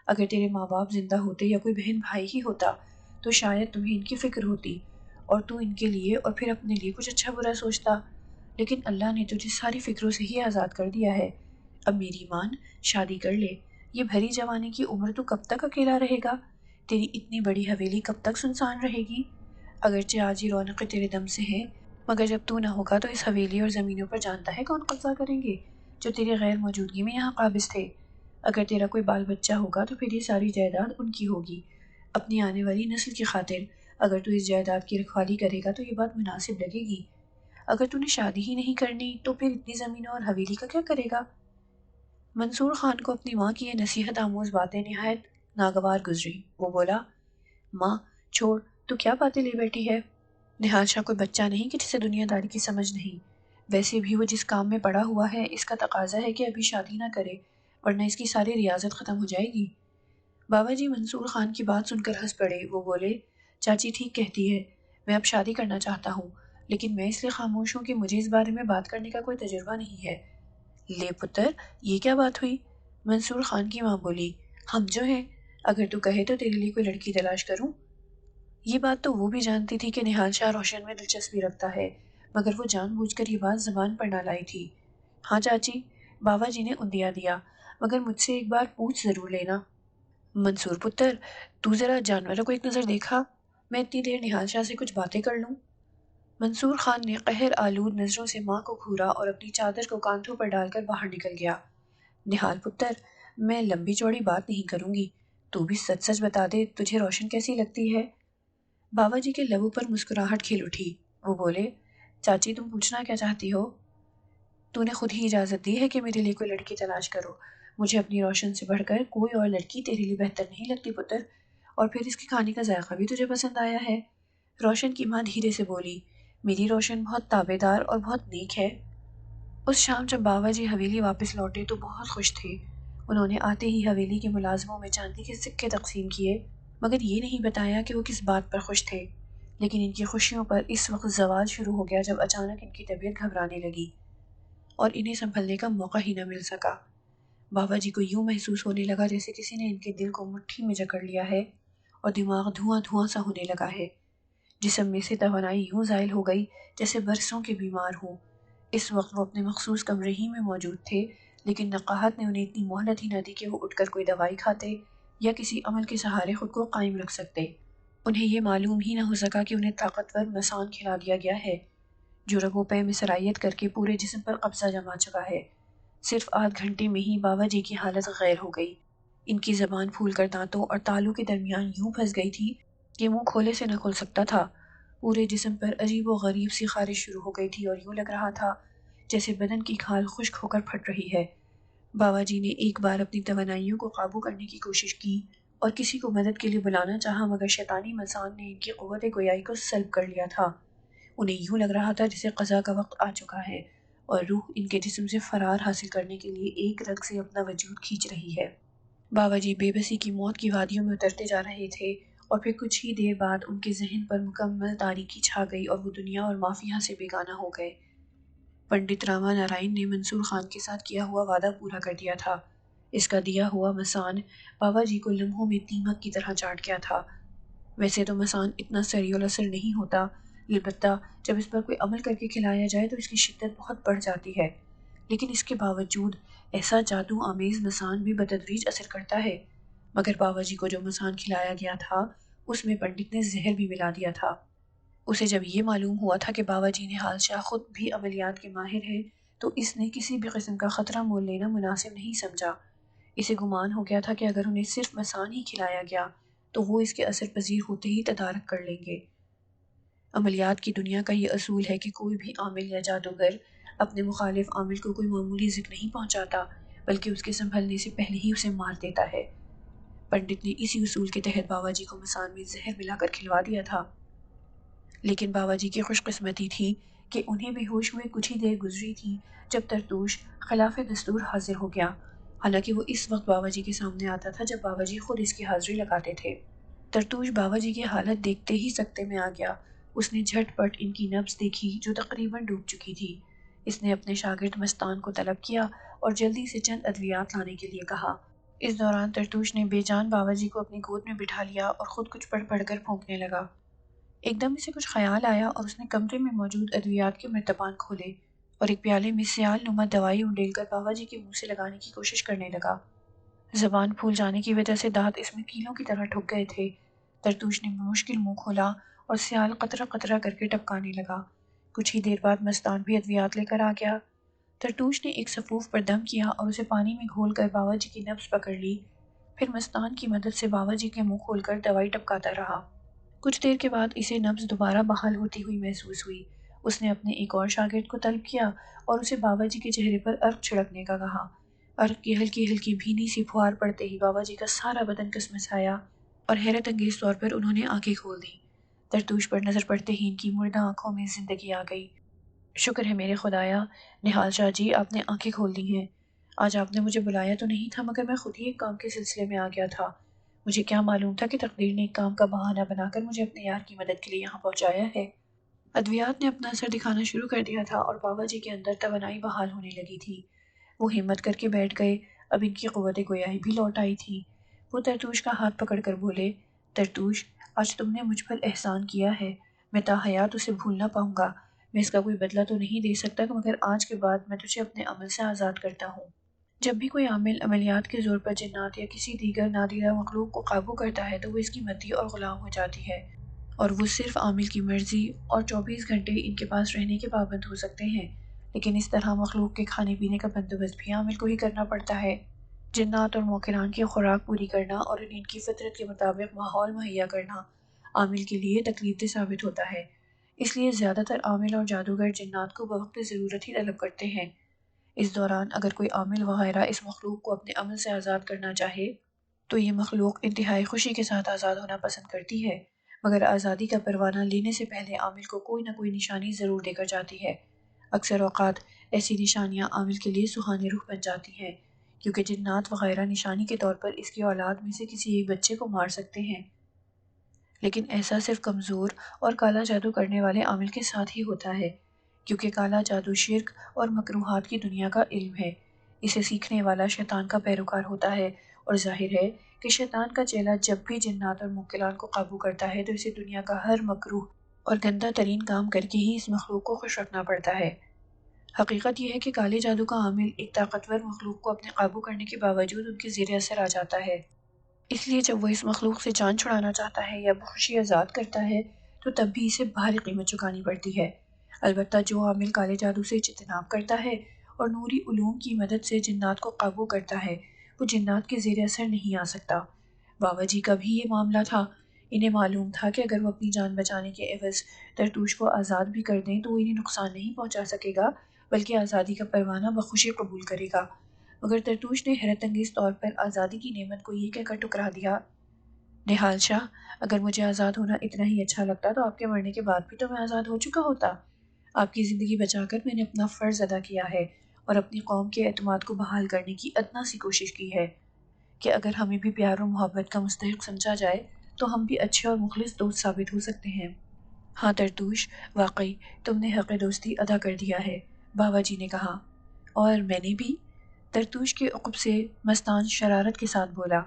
اگر تیرے ماں باپ زندہ ہوتے یا کوئی بہن بھائی ہی ہوتا تو شاید تمہیں ان کی فکر ہوتی اور تو ان کے لیے اور پھر اپنے لیے کچھ اچھا برا سوچتا، لیکن اللہ نے تجھے ساری فکروں سے ہی آزاد کر دیا ہے۔ اب میری مان، شادی کر لے۔ یہ بھری جوانی کی عمر تو کب تک اکیلا رہے گا؟ تیری اتنی بڑی حویلی کب تک سنسان رہے گی؟ اگرچہ آج ہی رونقیں تیرے دم سے ہیں، مگر جب تو نہ ہوگا تو اس حویلی اور زمینوں پر جانتا ہے کون قبضہ کریں گے جو تیرے غیر موجودگی میں یہاں قابض تھے؟ اگر تیرا کوئی بال بچہ ہوگا تو پھر یہ ساری جائیداد ان کی ہوگی، اپنی آنے والی نسل کی خاطر۔ اگر تو اس جائیداد کی رکھوالی کرے گا تو یہ بات مناسب لگے گی۔ اگر تو نے شادی ہی نہیں کرنی تو پھر اتنی زمینوں اور حویلی کا کیا کرے گا؟ منصور خان کو اپنی ماں کی یہ نصیحت آموز باتیں نہایت ناگوار گزری۔ وہ بولا، ماں چھوڑ، تو کیا باتیں لے بیٹھی ہے؟ نہال شاہ کوئی بچہ نہیں کہ جسے دنیا داری کی سمجھ نہیں۔ ویسے بھی وہ جس کام میں پڑا ہوا ہے اس کا تقاضا ہے کہ ابھی شادی نہ کرے، ورنہ اس کی ساری ریاضت ختم ہو جائے گی۔ باوا جی منصور خان کی بات سن کر ہنس پڑے۔ وہ بولے، چاچی ٹھیک کہتی ہے، میں اب شادی کرنا چاہتا ہوں، لیکن میں اس لیے خاموش ہوں کہ مجھے اس بارے میں بات کرنے کا کوئی تجربہ نہیں ہے۔ لے پتر، یہ کیا بات ہوئی؟ منصور خان کی ماں بولی، ہم جو ہیں، اگر تو کہے تو تیرے لیے کوئی لڑکی تلاش کروں۔ یہ بات تو وہ بھی جانتی تھی کہ نہال شاہ روشن میں دلچسپی رکھتا ہے، مگر وہ جان بوجھ کر یہ بات زبان پر نہ لائی تھی۔ ہاں چاچی، باوا جی نے اندیا دیا، مگر مجھ سے ایک بار پوچھ ضرور لینا۔ منصور پتر، تو ذرا جانوروں کو ایک نظر دیکھا، میں اتنی دیر نہال شاہ سے کچھ باتیں کر لوں۔ منصور خان نے قہر آلود نظروں سے ماں کو گھورا اور اپنی چادر کو کاندھوں پر ڈال کر باہر نکل گیا۔ نہال پتر، میں لمبی چوڑی بات نہیں کروں گی، تو بھی سچ سچ بتا دے، تجھے روشن کیسی لگتی ہے؟ بابا جی کے لبوں پر مسکراہٹ کھل اٹھی۔ وہ بولے، چاچی تم پوچھنا کیا چاہتی ہو؟ تو نے خود ہی اجازت دی ہے کہ میرے لیے کوئی لڑکی تلاش کرو۔ مجھے اپنی روشن سے بڑھ کر کوئی اور لڑکی تیرے لیے بہتر نہیں لگتی پتر، اور پھر اس کے کھانے کا ذائقہ بھی تجھے پسند آیا ہے۔ روشن کی ماں دھیرے سے بولی، میری روشن بہت تابع دار اور بہت نیک ہے۔ اس شام جب بابا جی حویلی واپس لوٹے تو بہت خوش تھے۔ انہوں نے آتے ہی حویلی کے ملازموں میں چاندی کے سکے تقسیم کیے، مگر یہ نہیں بتایا کہ وہ کس بات پر خوش تھے۔ لیکن ان کی خوشیوں پر اس وقت زوال شروع ہو گیا جب اچانک ان کی طبیعت گھبرانے لگی اور انہیں سنبھلنے کا موقع ہی نہ مل سکا۔ بابا جی کو یوں محسوس ہونے لگا جیسے کسی نے ان کے دل کو مٹھی میں جکڑ لیا ہے اور دماغ دھواں دھواں سا ہونے لگا ہے۔ جسم میں سے توانائی یوں زائل ہو گئی جیسے برسوں کے بیمار ہوں۔ اس وقت وہ اپنے مخصوص کمرے ہی میں موجود تھے، لیکن نقاہت نے انہیں اتنی مہلت ہی نہ دی کہ وہ اٹھ کر کوئی دوائی کھاتے یا کسی عمل کے سہارے خود کو قائم رکھ سکتے۔ انہیں یہ معلوم ہی نہ ہو سکا کہ انہیں طاقتور مسان کھلا دیا گیا ہے جو رگ و پے میں سرایت کر کے پورے جسم پر قبضہ جما چکا ہے۔ صرف آدھ گھنٹے میں ہی بابا جی کی حالت غیر ہو گئی۔ ان کی زبان پھول کر دانتوں اور تالوں کے درمیان یوں پھنس گئی تھی کہ منہ کھولے سے نہ کھل سکتا تھا۔ پورے جسم پر عجیب و غریب سی خارش شروع ہو گئی تھی اور یوں لگ رہا تھا جیسے بدن کی کھال خشک ہو کر پھٹ رہی ہے۔ بابا جی نے ایک بار اپنی توانائیوں کو قابو کرنے کی کوشش کی اور کسی کو مدد کے لیے بلانا چاہا، مگر شیطانی مسان نے ان کی قوت گویائی کو سلب کر لیا تھا۔ انہیں یوں لگ رہا تھا جیسے قضا کا وقت آ چکا ہے اور روح ان کے جسم سے فرار حاصل کرنے کے لیے ایک رگ سے اپنا وجود کھینچ رہی ہے۔ بابا جی بے بسی کی موت کی وادیوں میں اترتے جا رہے تھے اور پھر کچھ ہی دیر بعد ان کے ذہن پر مکمل تاریکی چھا گئی اور وہ دنیا اور مافیہ سے بیگانہ ہو گئے۔ پنڈت راما نارائن نے منصور خان کے ساتھ کیا ہوا وعدہ پورا کر دیا تھا۔ اس کا دیا ہوا مسان بابا جی کو لمحوں میں دیمک کی طرح چاٹ گیا تھا۔ ویسے تو مسان اتنا سریع الاثر نہیں ہوتا، البتہ جب اس پر کوئی عمل کر کے کھلایا جائے تو اس کی شدت بہت بڑھ جاتی ہے، لیکن اس کے باوجود ایسا جادو آمیز مسان بھی بتدریج اثر کرتا ہے۔ مگر بابا جی کو جو مسان کھلایا گیا تھا اس میں پنڈت نے زہر بھی ملا دیا تھا۔ اسے جب یہ معلوم ہوا تھا کہ بابا جی نہال شاہ خود بھی عملیات کے ماہر ہیں تو اس نے کسی بھی قسم کا خطرہ مول لینا مناسب نہیں سمجھا۔ اسے گمان ہو گیا تھا کہ اگر انہیں صرف مسان ہی کھلایا گیا تو وہ اس کے اثر پذیر ہوتے ہی تدارک کر لیں گے۔ عملیات کی دنیا کا یہ اصول ہے کہ کوئی بھی عامل یا جادوگر اپنے مخالف عامل کو کوئی معمولی ذکر نہیں پہنچاتا، بلکہ اس کے سنبھلنے سے پہلے ہی اسے مار دیتا ہے۔ پنڈت نے اسی اصول کے تحت بابا جی کو مسان میں زہر ملا کر کھلوا دیا تھا، لیکن بابا جی کی خوش قسمتی تھی کہ انہیں بے ہوش ہوئے کچھ ہی دیر گزری تھی جب ترتوش خلاف دستور حاضر ہو گیا، حالانکہ وہ اس وقت بابا جی کے سامنے آتا تھا جب بابا جی خود اس کی حاضری لگاتے تھے۔ ترتوش بابا جی کی حالت دیکھتے ہی سکتے میں آ گیا۔ اس نے جھٹ پٹ ان کی نبض دیکھی جو تقریباً ڈوب چکی تھی۔ اس نے اپنے شاگرد مستان کو طلب کیا اور جلدی سے چند ادویات لانے کے لیے کہا۔ اس دوران ترتوش نے بے جان بابا جی کو اپنی گود میں بٹھا لیا اور خود کچھ پڑھ پڑھ کر پھونکنے لگا۔ ایک دم اسے کچھ خیال آیا اور اس نے کمرے میں موجود ادویات کے مرتبان کھولے اور ایک پیالے میں سیال نما دوائی انڈیل کر بابا جی کے منہ سے لگانے کی کوشش کرنے لگا۔ زبان پھول جانے کی وجہ سے دانت اس میں کیلوں کی طرح ٹھک گئے تھے۔ ترتوش نے بمشکل منہ کھولا اور سیال قطرہ قطرہ کر کے ٹپکانے لگا۔ کچھ ہی دیر بعد مستان بھی ادویات لے کر آ گیا۔ ترتوش نے ایک سفوف پر دم کیا اور اسے پانی میں گھول کر بابا جی کی نبض پکڑ لی، پھر مستان کی مدد سے بابا جی کے منہ کھول کر دوائی ٹپکاتا رہا۔ کچھ دیر کے بعد اسے نبض دوبارہ بحال ہوتی ہوئی محسوس ہوئی۔ اس نے اپنے ایک اور شاگرد کو طلب کیا اور اسے بابا جی کے چہرے پر عرق چھڑکنے کا کہا۔ عرق کی ہلکی ہلکی بھینی سی پھوار پڑتے ہی بابا جی کا سارا بدن کسمسایا اور حیرت انگیز طور پر انہوں نے آنکھیں کھول دیں۔ ترتوش پر نظر پڑتے ہی ان کی مردہ آنکھوں میں زندگی آ گئی۔ شکر ہے میرے خدایا، نہال شاہ جی آپ نے آنکھیں کھول دی ہیں۔ آج آپ نے مجھے بلایا تو نہیں تھا، مگر میں خود ہی ایک کام کے سلسلے میں آ گیا تھا۔ مجھے کیا معلوم تھا کہ تقدیر نے ایک کام کا بہانہ بنا کر مجھے اپنے یار کی مدد کے لیے یہاں پہنچایا ہے۔ ادویات نے اپنا اثر دکھانا شروع کر دیا تھا اور بابا جی کے اندر توانائی بحال ہونے لگی تھی۔ وہ ہمت کر کے بیٹھ گئے، اب ان کی قوت گویائی بھی لوٹ آئی تھی۔ وہ ترتوش کا ہاتھ پکڑ کر بولے، ترتوش آج تم نے مجھ پر احسان کیا ہے، میں تا حیات اسے بھول نہ پاؤں گا۔ میں اس کا کوئی بدلہ تو نہیں دے سکتا، مگر آج کے بعد میں تجھے اپنے عمل سے آزاد کرتا ہوں۔ جب بھی کوئی عامل عملیات کے زور پر جنات یا کسی دیگر نادیدہ مخلوق کو قابو کرتا ہے تو وہ اس کی مدی اور غلام ہو جاتی ہے۔ اور وہ صرف عامل کی مرضی اور 24 گھنٹے ان کے پاس رہنے کے پابند ہو سکتے ہیں، لیکن اس طرح مخلوق کے کھانے پینے کا بندوبست بھی عامل کو ہی کرنا پڑتا ہے۔ جنات اور موکلان کی خوراک پوری کرنا اور انہیں ان کی فطرت کے مطابق ماحول مہیا کرنا عامل کے لیے تکلیف دہ ثابت ہوتا ہے۔ اس لیے زیادہ تر عامل اور جادوگر جنات کو بوقت ضرورت ہی طلب کرتے ہیں۔ اس دوران اگر کوئی عامل وغیرہ اس مخلوق کو اپنے عمل سے آزاد کرنا چاہے تو یہ مخلوق انتہائی خوشی کے ساتھ آزاد ہونا پسند کرتی ہے، مگر آزادی کا پروانہ لینے سے پہلے عامل کو کوئی نہ کوئی نشانی ضرور دے کر جاتی ہے۔ اکثر اوقات ایسی نشانیاں عامل کے لیے سہانی روح بن جاتی ہیں، کیونکہ جنات وغیرہ نشانی کے طور پر اس کی اولاد میں سے کسی ایک بچے کو مار سکتے ہیں، لیکن ایسا صرف کمزور اور کالا جادو کرنے والے عامل کے ساتھ ہی ہوتا ہے، کیونکہ کالا جادو شرک اور مکروہات کی دنیا کا علم ہے۔ اسے سیکھنے والا شیطان کا پیروکار ہوتا ہے، اور ظاہر ہے کہ شیطان کا چیلا جب بھی جنات اور موکلان کو قابو کرتا ہے تو اسے دنیا کا ہر مکروہ اور گندہ ترین کام کر کے ہی اس مخلوق کو خوش رکھنا پڑتا ہے۔ حقیقت یہ ہے کہ کالے جادو کا عامل ایک طاقتور مخلوق کو اپنے قابو کرنے کے باوجود ان کے زیر اثر آ جاتا ہے۔ اس لیے جب وہ اس مخلوق سے جان چھڑانا چاہتا ہے یا بخوشی آزاد کرتا ہے تو تب بھی اسے بھاری قیمت چکانی پڑتی ہے۔ البتہ جو عامل کالے جادو سے اجتناب کرتا ہے اور نوری علوم کی مدد سے جنات کو قابو کرتا ہے وہ جنات کے زیر اثر نہیں آ سکتا۔ بابا جی کا بھی یہ معاملہ تھا۔ انہیں معلوم تھا کہ اگر وہ اپنی جان بچانے کے عوض ترتوش کو آزاد بھی کر دیں تو وہ انہیں نقصان نہیں پہنچا سکے گا، بلکہ آزادی کا پروانہ بخوشی قبول کرے گا۔ مگر ترتوش نے حیرت انگیز طور پر آزادی کی نعمت کو یہ کہہ کر ٹکرا دیا، نہال شاہ، اگر مجھے آزاد ہونا اتنا ہی اچھا لگتا تو آپ کے مرنے کے بعد بھی تو میں آزاد ہو چکا ہوتا۔ آپ کی زندگی بچا کر میں نے اپنا فرض ادا کیا ہے اور اپنی قوم کے اعتماد کو بحال کرنے کی ادنا سی کوشش کی ہے کہ اگر ہمیں بھی پیار و محبت کا مستحق سمجھا جائے تو ہم بھی اچھے اور مخلص دوست ثابت ہو سکتے ہیں۔ ہاں ترتوش، واقعی تم نے حق دوستی ادا کر دیا ہے، بابا جی نے کہا۔ اور میں نے بھی؟ ترتوش کے عقب سے مستان شرارت کے ساتھ بولا۔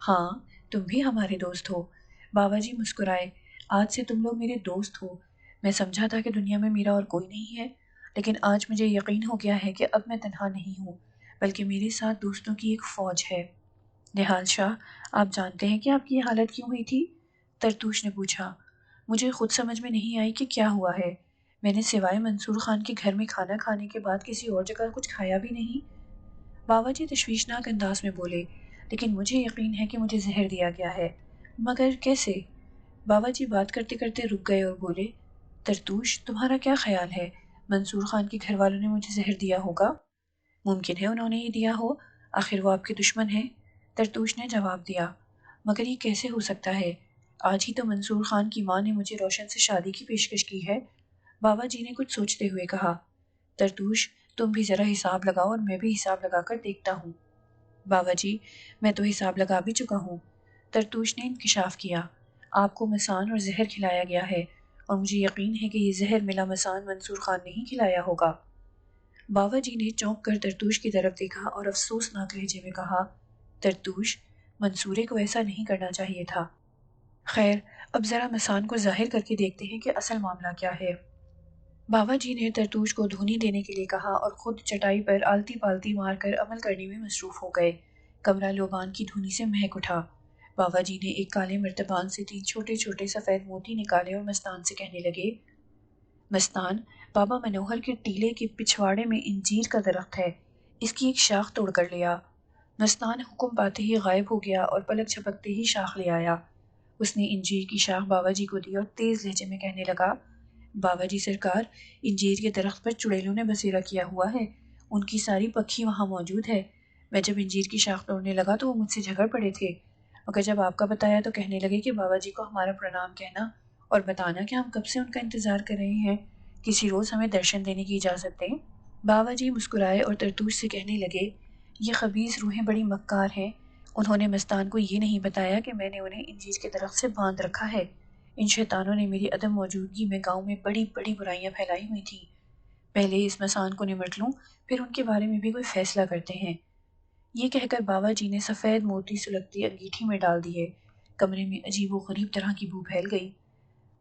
ہاں، تم بھی ہمارے دوست ہو۔ بابا جی مسکرائے۔ آج سے تم لوگ میرے دوست ہو۔ میں سمجھا تھا کہ دنیا میں میرا اور کوئی نہیں ہے، لیکن آج مجھے یقین ہو گیا ہے کہ اب میں تنہا نہیں ہوں، بلکہ میرے ساتھ دوستوں کی ایک فوج ہے۔ نہال شاہ، آپ جانتے ہیں کہ آپ کی یہ حالت کیوں ہوئی تھی؟ ترتوش نے پوچھا۔ مجھے خود سمجھ میں نہیں آئی کہ کیا ہوا ہے۔ میں نے سوائے منصور خان کے گھر میں کھانا کھانے کے بعد کسی اور جگہ کچھ کھایا بھی نہیں۔ بابا جی تشویشناک انداز میں بولے، لیکن مجھے یقین ہے کہ مجھے زہر دیا گیا ہے۔ مگر کیسے؟ بابا جی بات کرتے کرتے رک گئے اور بولے، ترتوش، تمہارا کیا خیال ہے؟ منصور خان کے گھر والوں نے مجھے زہر دیا ہوگا؟ ممکن ہے انہوں نے یہ دیا ہو، آخر وہ آپ کے دشمن ہیں، ترتوش نے جواب دیا۔ مگر یہ کیسے ہو سکتا ہے؟ آج ہی تو منصور خان کی ماں نے مجھے روشن سے شادی کی پیشکش کی ہے۔ بابا جی نے کچھ سوچتے ہوئے کہا، ترتوش، تم بھی ذرا حساب لگاؤ اور میں بھی حساب لگا کر دیکھتا ہوں۔ بابا جی، میں تو حساب لگا بھی چکا ہوں، ترتوش نے انکشاف کیا۔ آپ کو مسان اور زہر کھلایا گیا ہے، اور مجھے یقین ہے کہ یہ زہر ملا مسان منصور خان نے ہی کھلایا ہوگا۔ بابا جی نے چونک کر ترتوش کی طرف دیکھا اور افسوسناک لہجے میں کہا، ترتوش، منصورے کو ایسا نہیں کرنا چاہیے تھا۔ خیر، اب ذرا مسان کو ظاہر کر کے دیکھتے ہیں کہ اصل معاملہ کیا ہے۔ بابا جی نے ترتوش کو دھونی دینے کے لیے کہا اور خود چٹائی پر آلتی پالتی مار کر عمل کرنے میں مصروف ہو گئے۔ کمرہ لوبان کی دھونی سے مہک اٹھا۔ بابا جی نے ایک کالے مرتبان سے 3 چھوٹے چھوٹے سفید موتی نکالے اور مستان سے کہنے لگے، مستان، بابا منوہر کے ٹیلے کے پچھواڑے میں انجیر کا درخت ہے، اس کی ایک شاخ توڑ کر لے آ۔ مستان حکم پاتے ہی غائب ہو گیا اور پلک جھپکتے ہی شاخ لے آیا۔ اس نے انجیر کی شاخ بابا جی کو دی اور تیز لہجے میں کہنے لگا، بابا جی سرکار، انجیر کے درخت پر چڑیلوں نے بسیرا کیا ہوا ہے، ان کی ساری پکھی وہاں موجود ہے۔ میں جب انجیر کی شاخ توڑنے لگا تو وہ مجھ سے جھگڑ پڑے تھے، مگر جب آپ کا بتایا تو کہنے لگے کہ بابا جی کو ہمارا پرنام کہنا اور بتانا کہ ہم کب سے ان کا انتظار کر رہے ہیں، کسی روز ہمیں درشن دینے کی اجازت دیں۔ بابا جی مسکرائے اور ترتوش سے کہنے لگے، یہ خبیث روحیں بڑی مکار ہیں، انہوں نے مستان کو یہ نہیں بتایا کہ میں نے انہیں انجیر کے درخت سے باندھ رکھا ہے۔ ان شیطانوں نے میری عدم موجودگی میں گاؤں میں بڑی بڑی برائیاں پھیلائی ہوئی تھیں۔ پہلے اس مسان کو نمٹ لوں، پھر ان کے بارے میں بھی کوئی فیصلہ کرتے ہیں۔ یہ کہہ کر بابا جی نے سفید موتی سلگتی انگیٹھی میں ڈال دیے۔ کمرے میں عجیب و غریب طرح کی بو پھیل گئی۔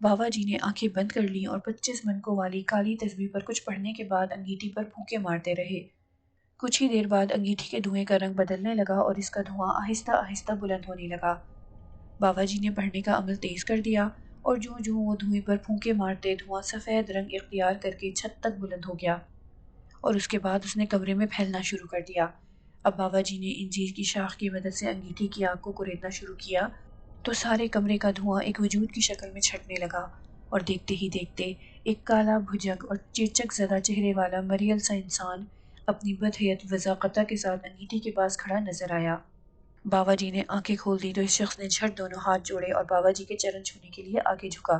بابا جی نے آنکھیں بند کر لیں اور 25 منکوں والی کالی تسبیح پر کچھ پڑھنے کے بعد انگیٹھی پر پھونکے مارتے رہے۔ کچھ ہی دیر بعد انگیٹھی کے دھوئیں کا رنگ بدلنے لگا اور اس کا دھواں آہستہ آہستہ بلند ہونے لگا۔ بابا جی نے پڑھنے کا عمل تیز کر دیا اور جوں جوں وہ دھوئیں پر پھونکے مارتے دھواں سفید رنگ اختیار کر کے چھت تک بلند ہو گیا، اور اس کے بعد اس نے کمرے میں پھیلنا شروع کر دیا۔ اب بابا جی نے انجیر کی شاخ کی مدد سے انگیٹھی کی آگ کو کریدنا شروع کیا تو سارے کمرے کا دھواں ایک وجود کی شکل میں چھٹنے لگا، اور دیکھتے ہی دیکھتے ایک کالا بھجک اور چیچک زدہ چہرے والا مریل سا انسان اپنی بدحیت وضاقتہ کے ساتھ انگیٹھی کے پاس کھڑا نظر آیا۔ بابا جی نے آنکھیں کھول دی تو اس شخص نے جھٹ دونوں ہاتھ جوڑے اور بابا جی کے چرن چھونے کے لیے آگے جھکا۔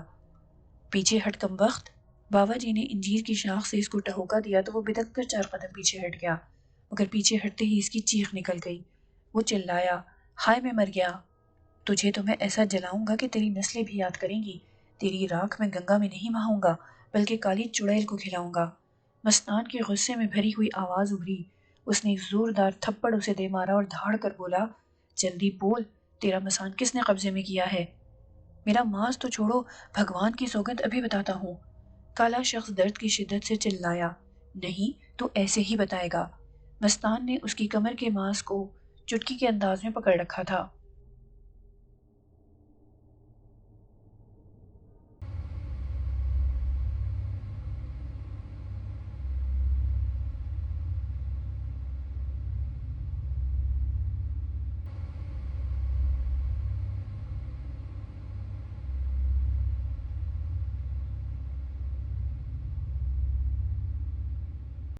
پیچھے ہٹ کم وقت! بابا جی نے انجیر کی شاخ سے اس کو ٹہوکا دیا تو وہ بدک کر 4 قدم پیچھے ہٹ گیا، مگر پیچھے ہٹتے ہی اس کی چیخ نکل گئی۔ وہ چلایا، ہائے میں مر گیا! تجھے تو میں ایسا جلاؤں گا کہ تیری نسلیں بھی یاد کریں گی۔ تیری راکھ میں گنگا میں نہیں بہاؤں گا بلکہ کالی چڑیل کو کھلاؤں گا۔ مستان کے غصے میں بھری ہوئی آواز ابھری۔ اس نے ایک زوردار تھپڑ اسے دے مارا اور دھاڑ کر بولا، جلدی بول، تیرا مسان کس نے قبضے میں کیا ہے؟ میرا ماس تو چھوڑو، بھگوان کی سوگند ابھی بتاتا ہوں۔ کالا شخص درد کی شدت سے چلایا، نہیں تو ایسے ہی بتائے گا۔ مستان نے اس کی کمر کے ماس کو چٹکی کے انداز میں پکڑ رکھا تھا۔